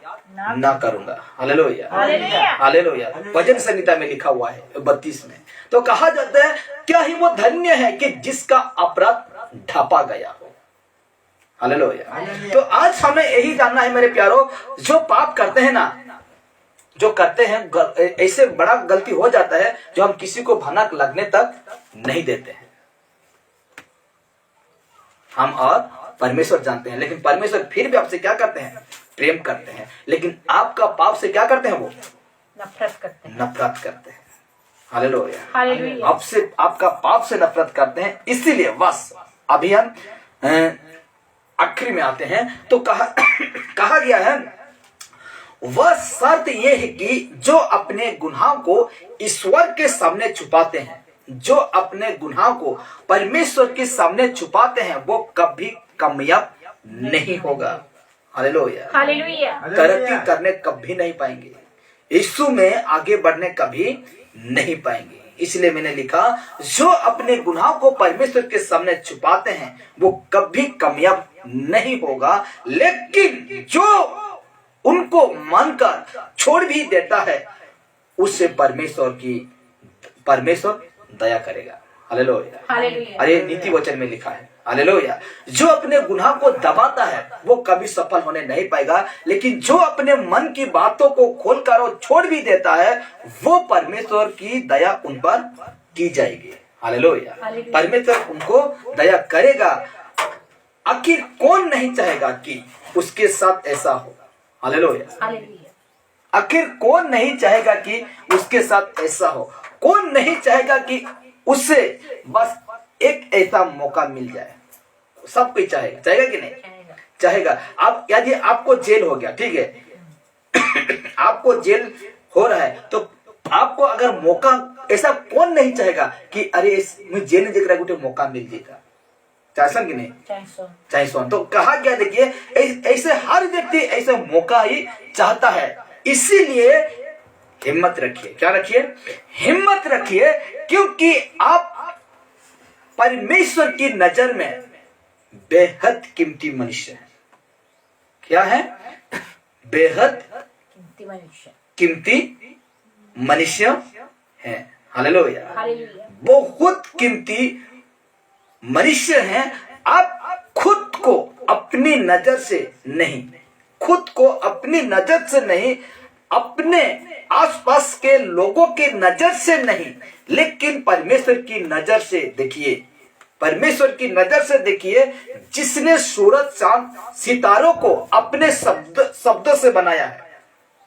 ना करूंगा। हालेलुया। हालेलुया। भजन संहिता में लिखा हुआ है 32 में। तो कहा जाता है, क्या ही वो धन्य है कि जिसका अपराध ढापा गया हो। हालेलुया। तो आज हमें यही जानना है मेरे प्यारो, जो पाप करते हैं ना, जो करते हैं, ऐसे बड़ा गलती हो जाता है जो हम किसी को भनक लगने तक नहीं देते हैं। हम और परमेश्वर जानते हैं, लेकिन परमेश्वर फिर भी आपसे क्या करते हैं? प्रेम करते हैं। लेकिन आपका पाप से क्या करते हैं? वो नफरत करते हैं। हालेलुया। आपसे, आपका पाप से नफरत करते हैं। इसीलिए बस अभी हम आखिरी में आते हैं। तो कहा गया है, वह शर्त यह है कि जो अपने गुनाहों को ईश्वर के सामने छुपाते हैं, जो अपने गुनाहों को परमेश्वर के सामने छुपाते हैं, वो कभी कामयाब नहीं होगा। हालेलुया। तरक्की करने कभी नहीं पाएंगे, यीशु में आगे बढ़ने कभी नहीं पाएंगे। इसलिए मैंने लिखा, जो अपने गुनाहों को परमेश्वर के सामने छुपाते हैं वो कभी कामयाब नहीं होगा, लेकिन जो उनको मानकर छोड़ भी देता है उससे परमेश्वर दया करेगा। हालेलुया। अरे नीति वचन में लिखा है। हालेलुया। जो अपने गुनाह को दबाता है वो कभी सफल होने नहीं पाएगा, लेकिन जो अपने मन की बातों को खोलकर और छोड़ भी देता है वो परमेश्वर की दया उन पर की जाएगी। हालेलुया। परमेश्वर उनको दया करेगा। आखिर कौन नहीं चाहेगा कि उसके साथ ऐसा हो? हालेलुया। हालेलुया। आखिर कौन नहीं चाहेगा कि उसके साथ ऐसा हो? कौन नहीं चाहेगा कि उससे बस एक ऐसा मौका मिल जाए? सब कोई चाहेगा, चाहेगा कि नहीं? चाहेगा। चाहेगा। आप यदि आपको जेल हो गया, ठीक है, आपको जेल हो रहा है, तो आपको अगर मौका, ऐसा कौन नहीं चाहेगा कि अरे मुझे जेल नहीं दिख रहा है, गोटे मौका मिल जाएगा, चाहे कि नहीं? चाहे सोन। तो कहा गया, देखिए ऐसे हर व्यक्ति ऐसे मौका ही चाहता है। इसीलिए हिम्मत रखिए। क्या रखिए? हिम्मत रखिए, क्योंकि आप परमेश्वर की नजर में बेहद कीमती मनुष्य है। क्या है? बेहद कीमती मनुष्य। कीमती मनुष्य है। हालेलुया। हालेलुया। बहुत कीमती मनुष्य हैं। आप खुद को अपनी नजर से नहीं, खुद को अपनी नजर से नहीं, अपने आसपास के लोगों की नजर से नहीं, लेकिन परमेश्वर की नजर से देखिए। परमेश्वर की नजर से देखिए, जिसने सूरज चांद सितारों को अपने शब्द से बनाया है।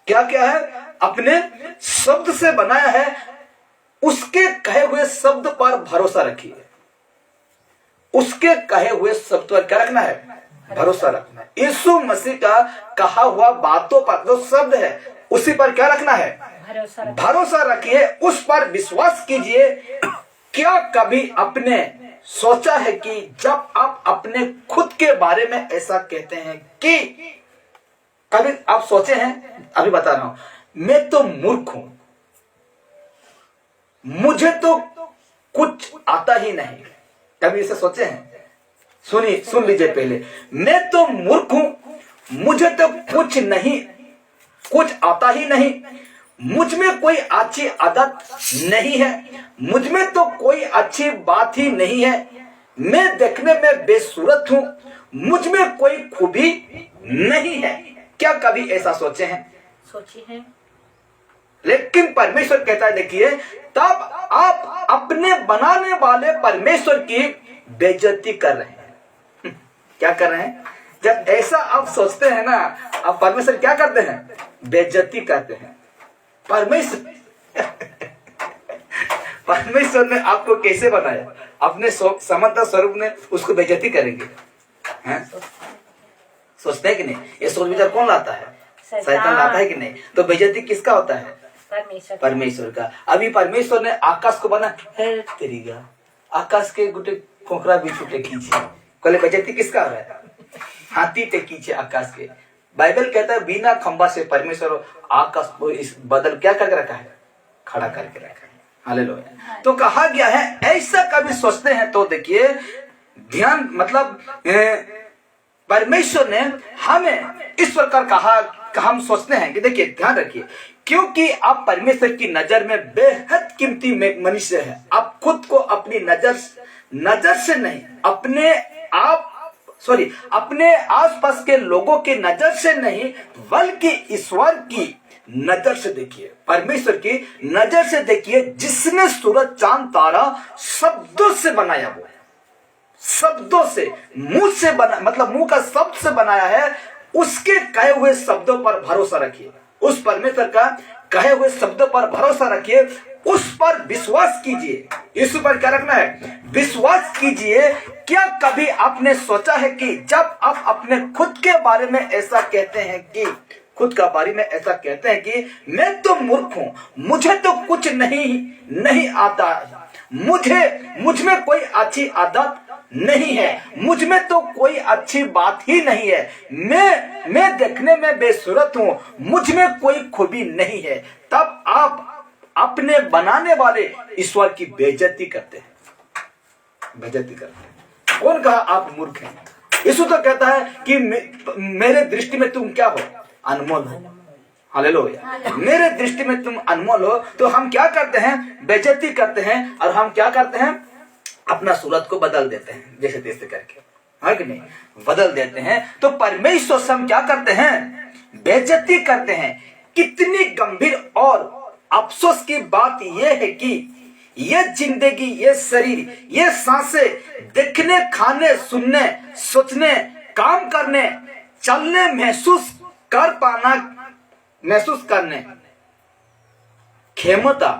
क्या क्या है? अपने शब्द से बनाया है। उसके कहे हुए शब्द पर भरोसा रखिए। उसके कहे हुए शब्द पर क्या रखना है? भरोसा रखना है। यीशु मसीह का कहा हुआ बातों पर जो शब्द है, उसी पर क्या रखना है? भरोसा रखिए, उस पर विश्वास कीजिए। क्या कभी आपने सोचा है कि जब आप अपने खुद के बारे में ऐसा कहते हैं कि कभी आप सोचे हैं? अभी बता रहा हूं, मैं तो मूर्ख हूं, मुझे तो कुछ आता ही नहीं। कभी इसे सोचे हैं? सुन लीजिए पहले। मैं तो मूर्ख हूं, मुझे तो कुछ आता ही नहीं, मुझ में कोई अच्छी आदत नहीं है, मुझ में तो कोई अच्छी बात ही नहीं है, मैं देखने में बेसूरत हूं, मुझ में कोई खूबी नहीं है। क्या कभी ऐसा सोचे हैं? सोचे हैं। लेकिन परमेश्वर कहता है, देखिए, तब आप अपने बनाने वाले परमेश्वर की बेइज्जती कर रहे हैं। क्या कर रहे हैं? जब ऐसा आप सोचते हैं ना, आप परमेश्वर क्या करते हैं? बेइज्जती करते हैं। परमेश्वर ने आपको कैसे बनाया? अपने समर्थ स्वरूप ने उसको बेइज्जती करेंगे? सोचते हैं कि नहीं? ये सोच विचार कौन लाता है? शैतान लाता है कि नहीं? तो बेइज्जती किसका होता है? परमेश्वर का। अभी परमेश्वर ने आकाश को बना है, तेरीगा आकाश के गुटे खोखरा भी छूटे खींचे, कल बेइज्जती किसका हो रहा है? हाथी टे खींचे आकाश के। बाइबल कहता है बिना खंबा से परमेश्वर आकाश को इस बदल क्या करके रखा है? खड़ा करके रखा है। हालेलुया। तो कहा गया है, ऐसा कभी सोचते हैं तो देखिए ध्यान, मतलब परमेश्वर ने हमें इस प्रकार कहा, हम सोचते हैं कि देखिए ध्यान रखिए, क्योंकि आप परमेश्वर की नजर में बेहद कीमती मनुष्य है। आप खुद को अपनी नजर से नहीं, अपने आसपास के लोगों की नजर से नहीं, बल्कि ईश्वर की नजर से देखिए, परमेश्वर की नजर से देखिए, जिसने सूरज चांद तारा शब्दों से बनाया, वो शब्दों से, मुंह से बना, मतलब मुंह का शब्द से बनाया है। उसके कहे हुए शब्दों पर भरोसा रखिए। उस परमेश्वर का कहे हुए शब्दों पर भरोसा रखिए, उस पर विश्वास कीजिए। यीशु पर क्या रखना है? विश्वास कीजिए। क्या कभी आपने सोचा है कि जब आप अपने खुद के बारे में ऐसा कहते हैं कि मैं तो मूर्ख हूं, मुझे तो कुछ नहीं आता, मुझ में कोई अच्छी आदत नहीं है, मुझ में तो कोई अच्छी बात ही नहीं है, मैं देखने में बेसूरत हूं, मुझ में कोई खूबी नहीं है, तब आप अपने बनाने वाले ईश्वर की बेइज्जती करते हैं। कौन कहा आप मूर्ख हैं? यीशु तो कहता है कि मेरे दृष्टि में तुम क्या हो? अनमोल हो। हालेलुया। मेरे दृष्टि में तुम अनमोल हो। तो हम क्या करते हैं? बेइज्जती करते हैं, और हम क्या करते हैं? अपना सूरत को बदल देते हैं, जैसे तैसे करके, है कि नहीं? बदल देते हैं। तो परमेश्वर से हम क्या करते हैं? बेइज्जती करते हैं। कितनी गंभीर और अफसोस की बात यह है कि ये जिंदगी, ये शरीर, ये सांसें देखने, खाने, सुनने, सोचने, काम करने, चलने, महसूस कर पाना, महसूस करने क्षमता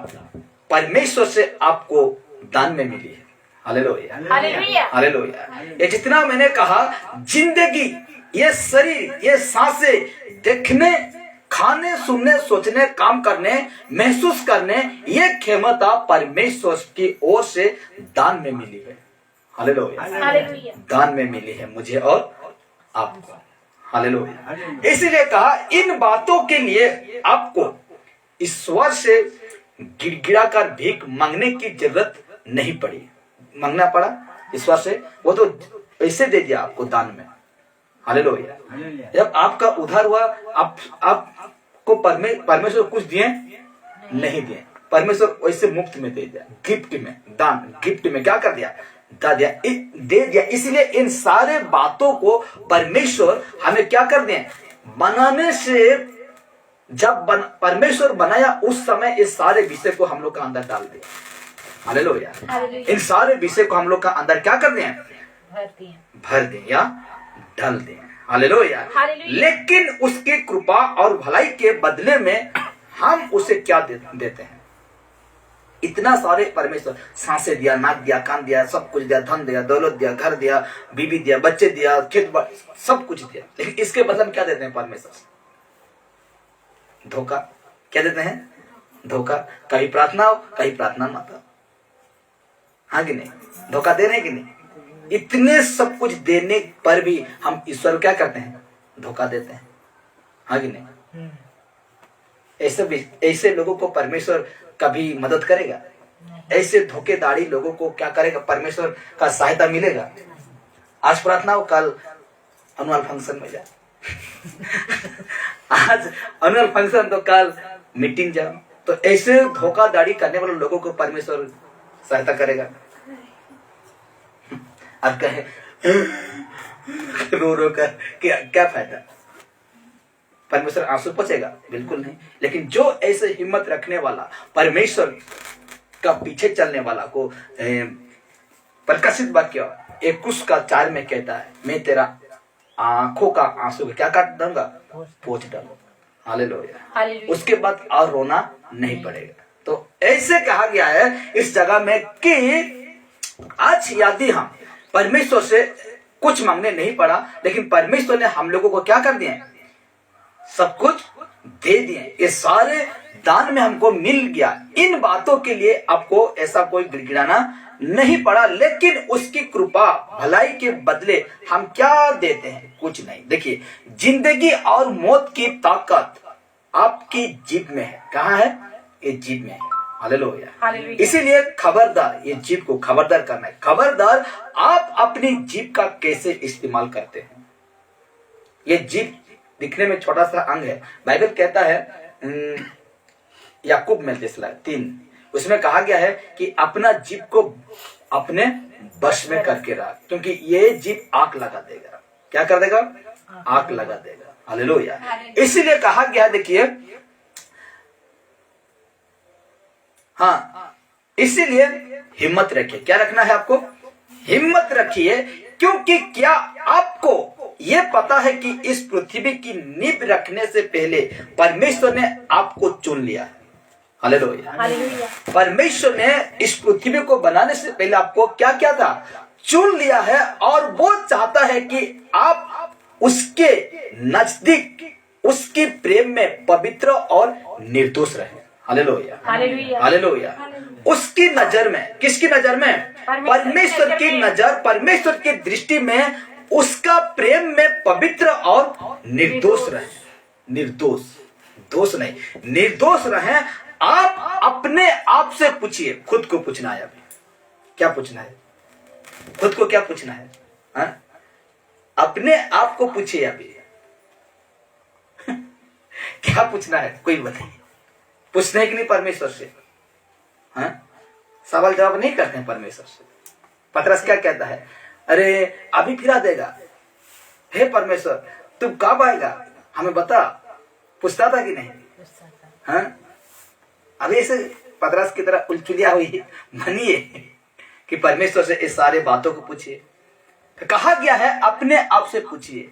परमेश्वर से आपको दान में मिली है। Hallelujah, hallelujah. हालेलुया। ये जितना मैंने कहा, जिंदगी, ये शरीर, ये सांसें, देखने, खाने, सुनने, सोचने, काम करने, महसूस करने, ये क्षमता परमेश्वर की ओर से दान में मिली है। Hallelujah, hallelujah. दान में मिली है मुझे और आपको। हालेलुया। इसलिए कहा, इन बातों के लिए आपको ईश्वर से गिड़गिड़ा कर भीख मांगने की जरूरत नहीं पड़ी। मांगना पड़ा ईश्वर से, वो तो ऐसे दे दिया आपको दान में। हालेलुया। जब आपका उधार हुआ, आपको परमेश्वर कुछ दिए नहीं दिए, परमेश्वर वैसे मुफ्त में दे दिया, गिफ्ट में, दान गिफ्ट में क्या कर दिया, दे दिया। इसलिए इन सारे बातों को परमेश्वर हमें क्या कर दिए, बनाने से, जब परमेश्वर बनाया उस समय इस सारे विषय को हम लोग का अंदर डाल दिया। हालेलुया। इन सारे विषय को हम लोग का अंदर क्या कर दिए, भर दें या डाल दें। हालेलुया। लेकिन उसकी कृपा और भलाई के बदले में हम उसे क्या देते हैं, इतना सारे परमेश्वर सांसें दिया, नाक दिया, कान दिया, सब कुछ दिया, धन दिया, दौलत दिया, घर दिया, बीवी दिया, बच्चे दिया, खेत सब कुछ दिया, लेकिन इसके बदले में क्या देते हैं परमेश्वर, धोखा। क्या देते हैं, धोखा। कहीं प्रार्थना हो, कहीं प्रार्थना मत हो। हाँ कि नहीं, धोखा दे रहे हैं कि नहीं। इतने सब कुछ देने पर भी हम ईश्वर क्या करते हैं, धोखा देते हैं। हाँ कि नहीं। ऐसे लोगों को परमेश्वर कभी मदद करेगा? ऐसे धोखेधाड़ी लोगों को क्या करेगा, परमेश्वर का सहायता मिलेगा? आज प्रार्थना हो, कल अनुअल फंक्शन में जा आज अनुअल फंक्शन तो कल मीटिंग जाओ। तो ऐसे धोखाधड़ी करने वाले लोगों को परमेश्वर सहायता करेगा? अब कहे रो रो कर क्या फायदा, परमेश्वर आंसू पोंछेगा? बिल्कुल नहीं। लेकिन जो ऐसे हिम्मत रखने वाला, परमेश्वर का पीछे चलने वाला को प्रकाशित वाक्य 21:4 में कहता है, मैं तेरा आंखों का आंसू क्या काट दूंगा, पोंछ डालूंगा। हालेलुया। उसके बाद और रोना नहीं पड़ेगा। तो ऐसे कहा गया है इस जगह में कि आज यदि हम परमेश्वर से कुछ मांगने नहीं पड़ा, लेकिन परमेश्वर ने हम लोगों को क्या कर दिया, सब कुछ दे दिए। ये सारे दान में हमको मिल गया। इन बातों के लिए आपको ऐसा कोई गिड़गिड़ाना नहीं पड़ा, लेकिन उसकी कृपा भलाई के बदले हम क्या देते हैं, कुछ नहीं। देखिए, जिंदगी और मौत की ताकत आपकी जीभ में है। कहाँ है? ये जीभ में है। हालेलुया। इसीलिए खबरदार, ये जीभ को खबरदार करना है। खबरदार, आप अपनी जीभ का कैसे इस्तेमाल करते हैं। ये जीभ दिखने में छोटा सा अंग है। बाइबल कहता है याकूब में 3, उसमें कहा गया है कि अपना जीभ को अपने वश में करके रख, क्योंकि ये जीभ आग लगा देगा। क्या कर देगा? आग लगा देगा। हालेलुया। इसीलिए कहा गया, देखिए, हाँ, इसीलिए हिम्मत रखिए। क्या रखना है आपको? हिम्मत रखिए, क्योंकि क्या आपको ये पता है कि इस पृथ्वी की नींव रखने से पहले परमेश्वर ने आपको चुन लिया है। हालेलुया। परमेश्वर ने इस पृथ्वी को बनाने से पहले आपको क्या किया था? चुन लिया है, और वो चाहता है कि आप उसके नजदीक, उसकी प्रेम में पवित्र और निर्दोष रहे। Hallelujah, hallelujah. उसकी नजर में, किसकी नजर में? परमेश्वर की नजर, परमेश्वर की दृष्टि में उसका प्रेम में पवित्र और निर्दोष रहे। निर्दोष, दोष नहीं, निर्दोष रहे। आप अपने आप से पूछिए, खुद को पूछना है अभी। क्या पूछना है? खुद को क्या पूछना है? हा? अपने आप को पूछिए अभी क्या पूछना है? कोई बताइए। पूछने की नहीं परमेश्वर से, हाँ? सवाल जवाब नहीं करते हैं परमेश्वर से। पतरस क्या कहता है? अरे अभी फिरा देगा, हे परमेश्वर तुम कब आएगा, हमें बता। पूछता था कि नहीं? हाँ? अभी ऐसे पतरस की तरह उलचुलिया हुई बनिए कि परमेश्वर से इस सारे बातों को पूछिए। कहा गया है अपने आप से पूछिए।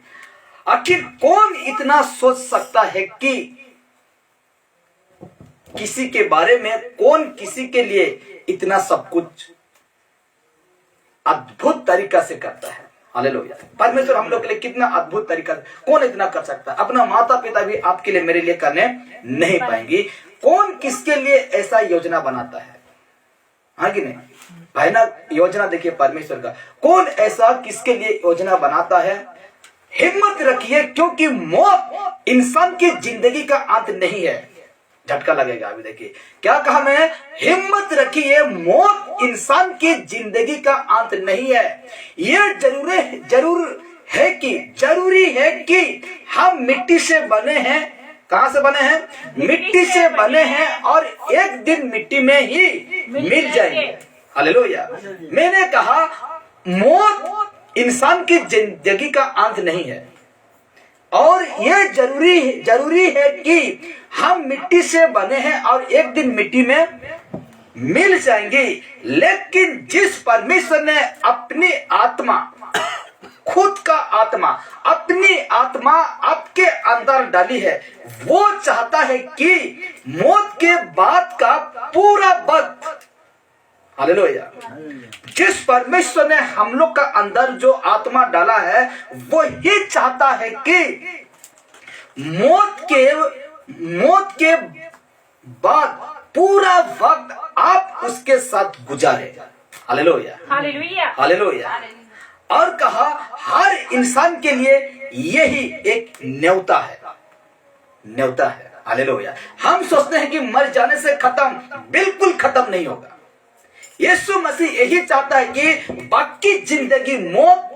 आखिर कौन इतना सोच सकता है कि किसी के बारे में, कौन किसी के लिए इतना सब कुछ अद्भुत तरीका से करता है। हालेलुया। परमेश्वर हम लोग के लिए कितना अद्भुत तरीका, कौन इतना कर सकता है। अपना माता पिता भी आपके लिए, मेरे लिए करने नहीं पाएंगे। कौन किसके लिए ऐसा योजना बनाता है, हाँ कि नहीं भाई ना। योजना देखिए परमेश्वर का, कौन ऐसा किसके लिए योजना बनाता है। हिम्मत रखिए, क्योंकि मौत इंसान की जिंदगी का अंत नहीं है। झटका लगेगा अभी, देखिए क्या कहा मैं, हिम्मत रखिए, मौत इंसान की जिंदगी का अंत नहीं है। यह जरूरी है कि हम मिट्टी से बने हैं। कहां से बने हैं? मिट्टी से बने हैं, और एक दिन मिट्टी में ही मिल जाएंगे। हालेलुया। मैंने कहा मौत इंसान की जिंदगी का अंत नहीं है, और यह जरूरी है कि हम मिट्टी से बने हैं और एक दिन मिट्टी में मिल जाएंगे। लेकिन जिस परमेश्वर ने अपनी आत्मा, खुद का आत्मा, अपनी आत्मा आपके अंदर डाली है, वो चाहता है कि मौत के बाद का पूरा वक्त, हालेलुया, जिस परमेश्वर ने हम लोग का अंदर जो आत्मा डाला है, वो ये चाहता है कि मौत के बाद पूरा वक्त आप उसके साथ गुजारे। Hallelujah, hallelujah, hallelujah. और कहा हर इंसान के लिए यही एक न्योता है, न्योता है। हालेलुया। हम सोचते हैं कि मर जाने से खत्म, बिल्कुल खत्म नहीं होगा। यीशु मसीह यही चाहता है कि बाकी जिंदगी मौत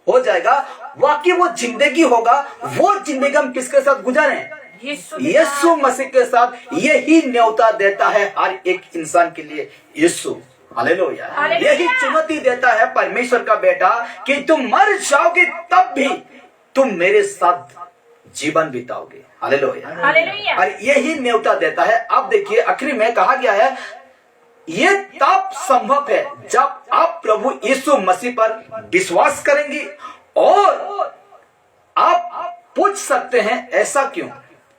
हो जाएगा, बाकी वो जिंदगी होगा, वो जिंदगी हम किसके साथ गुजारें? यीशु मसीह के साथ। यही न्योता देता है हर एक इंसान के लिए यीशु। हालेलुया। यही चुनौती देता है परमेश्वर का बेटा कि तुम मर जाओगे तब भी तुम मेरे साथ जीवन बिताओगे। हालेलुया। और यही न्योता देता है। अब देखिए आखिरी में कहा गया है, ये तब संभव है जब आप प्रभु यीशु मसीह पर विश्वास करेंगे। और आप पूछ सकते हैं ऐसा क्यों,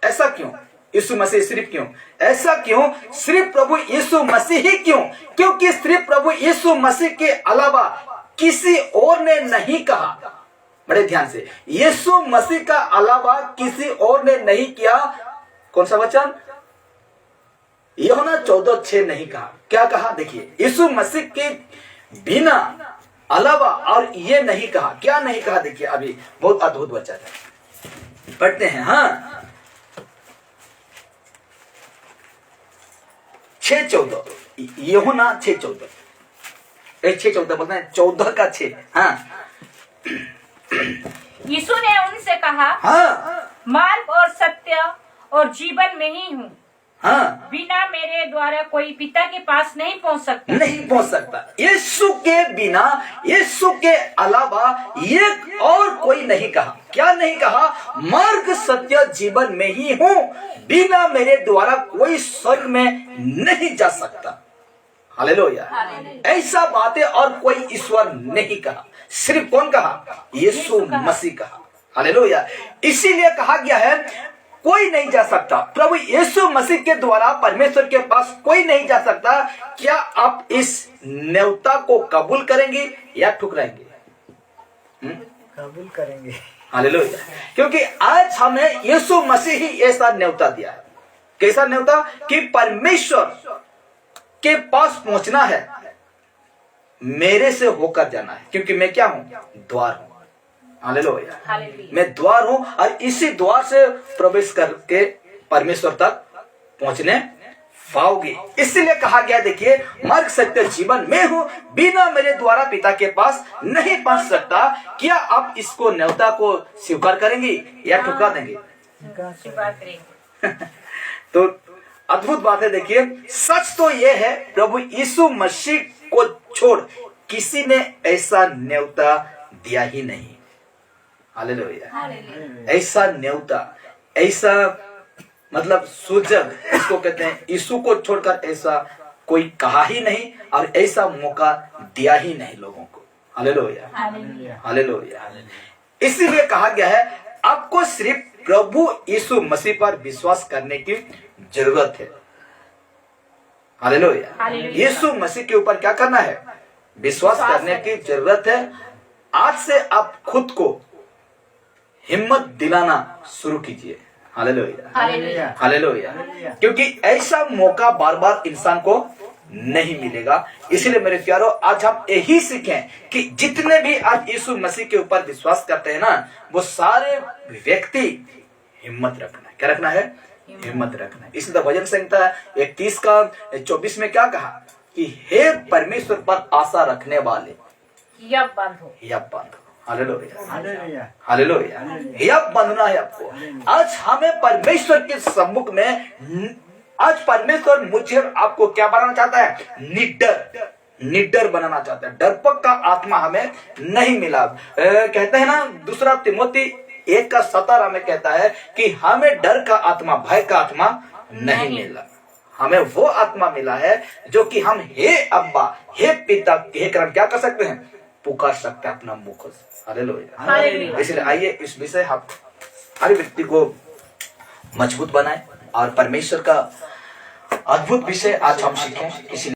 ऐसा क्यों, यीशु मसीह सिर्फ क्यों, ऐसा क्यों, सिर्फ प्रभु यीशु मसीह ही क्यों? क्योंकि सिर्फ प्रभु यीशु मसीह के अलावा किसी और ने नहीं कहा। बड़े ध्यान से, यीशु मसीह का अलावा किसी और ने नहीं किया। कौन सा वचन? यूहन्ना 14:6 नहीं कहा। क्या कहा? देखिए, यीशु मसीह के बिना अलावा और ये नहीं कहा। क्या नहीं कहा? देखिए अभी बहुत अद्भुत वचन है, पढ़ते हैं। हाँ, 6:14, यूहन्ना 6:14, 6:14 बोलते हैं, 14 का 6। हाँ, यीशु ने उनसे कहा, हाँ, मार्ग और सत्य और जीवन में ही हूँ। हाँ, बिना मेरे द्वारा कोई पिता के पास नहीं पहुँच सकता, नहीं पहुंच सकता। यीशु के बिना, यीशु के अलावा ये और कोई नहीं कहा। क्या नहीं कहा? मार्ग सत्य जीवन में ही हूँ, बिना मेरे द्वारा कोई स्वर्ग में नहीं जा सकता। हालेलुया। ऐसा बातें और कोई ईश्वर नहीं कहा, सिर्फ कौन कहा? यीशु मसीह कहा। हालेलुया। इसीलिए कहा गया है कोई नहीं जा सकता, प्रभु यीशु मसीह के द्वारा परमेश्वर के पास कोई नहीं जा सकता। क्या आप इस न्योता को कबूल करेंगे या ठुकराएंगे? कबूल करेंगे। हालेलुया। क्योंकि आज हमें यीशु मसीह ही ऐसा न्योता दिया है। कैसा न्योता? कि परमेश्वर के पास पहुंचना है, मेरे से होकर जाना है। क्योंकि मैं क्या हूं? द्वार हूं। हालेलुया। मैं द्वार हूं, और इसी द्वार से प्रवेश करके परमेश्वर तक पहुंचने पाओगे। इसलिए कहा गया, देखिए, मार्ग सत्य जीवन में हूं, बिना मेरे द्वारा पिता के पास नहीं पहुंच सकता। क्या आप इसको न्योता को स्वीकार करेंगे या ठुकरा देंगे? स्वीकार करेंगे। तो अद्भुत बात है। देखिए, सच तो यह है, प्रभु यीशु मसीह को छोड़ किसी ने ऐसा न्योता दिया ही नहीं। हालेलुया। ऐसा न्योता, ऐसा मतलब सुजग, इसको कहते हैं, यीशु को छोड़कर ऐसा कोई कहा ही नहीं, और ऐसा मौका दिया ही नहीं लोगों को। Hallelujah, hallelujah. इसीलिए कहा गया है आपको सिर्फ प्रभु यीशु मसीह पर विश्वास करने की जरूरत है। हालेलुया। हालेलुया। यीशु मसीह के ऊपर क्या करना है? विश्वास करने की जरूरत है। आज से आप खुद को हिम्मत दिलाना शुरू कीजिए। Hallelujah, hallelujah. हालेलुया। क्योंकि ऐसा मौका बार बार इंसान को नहीं मिलेगा। इसलिए मेरे प्यारो, आज हम यही सीखें कि जितने भी आज यीशु मसीह के ऊपर विश्वास करते हैं ना, वो सारे व्यक्ति हिम्मत रखना है। क्या रखना है? हिम्मत रखना है। इसलिए भजन संहिता 31 का 24 में क्या कहा कि हे परमेश्वर पर आशा रखने वाले यब बंद हो। यब बंद हो। Hallelujah, hallelujah. हालेलुया। यब बंधना है आपको। आज हमें परमेश्वर के सम्मुख में, आज परमेश्वर मुझे और आपको क्या बनाना चाहता है? निडर, निडर बनाना चाहता है। डरपोक का आत्मा हमें नहीं मिला। कहते हैं ना, दूसरा तिमोथी 1:17 में कहता है कि हमें डर का आत्मा, भय का आत्मा नहीं मिला। हमें वो आत्मा मिला है जो कि हम हे अब्बा, हे पिता, हे कर्म क्या कर सकते हैं? पुकार सकते हैं अपना मुख से। हालेलुया। हालेलुया। इसलिए आइए इस विषय हम हर व्यक्ति को मजबूत बनाए और परमेश्वर का अद्भुत विषय आज हम सीखें। इसलिए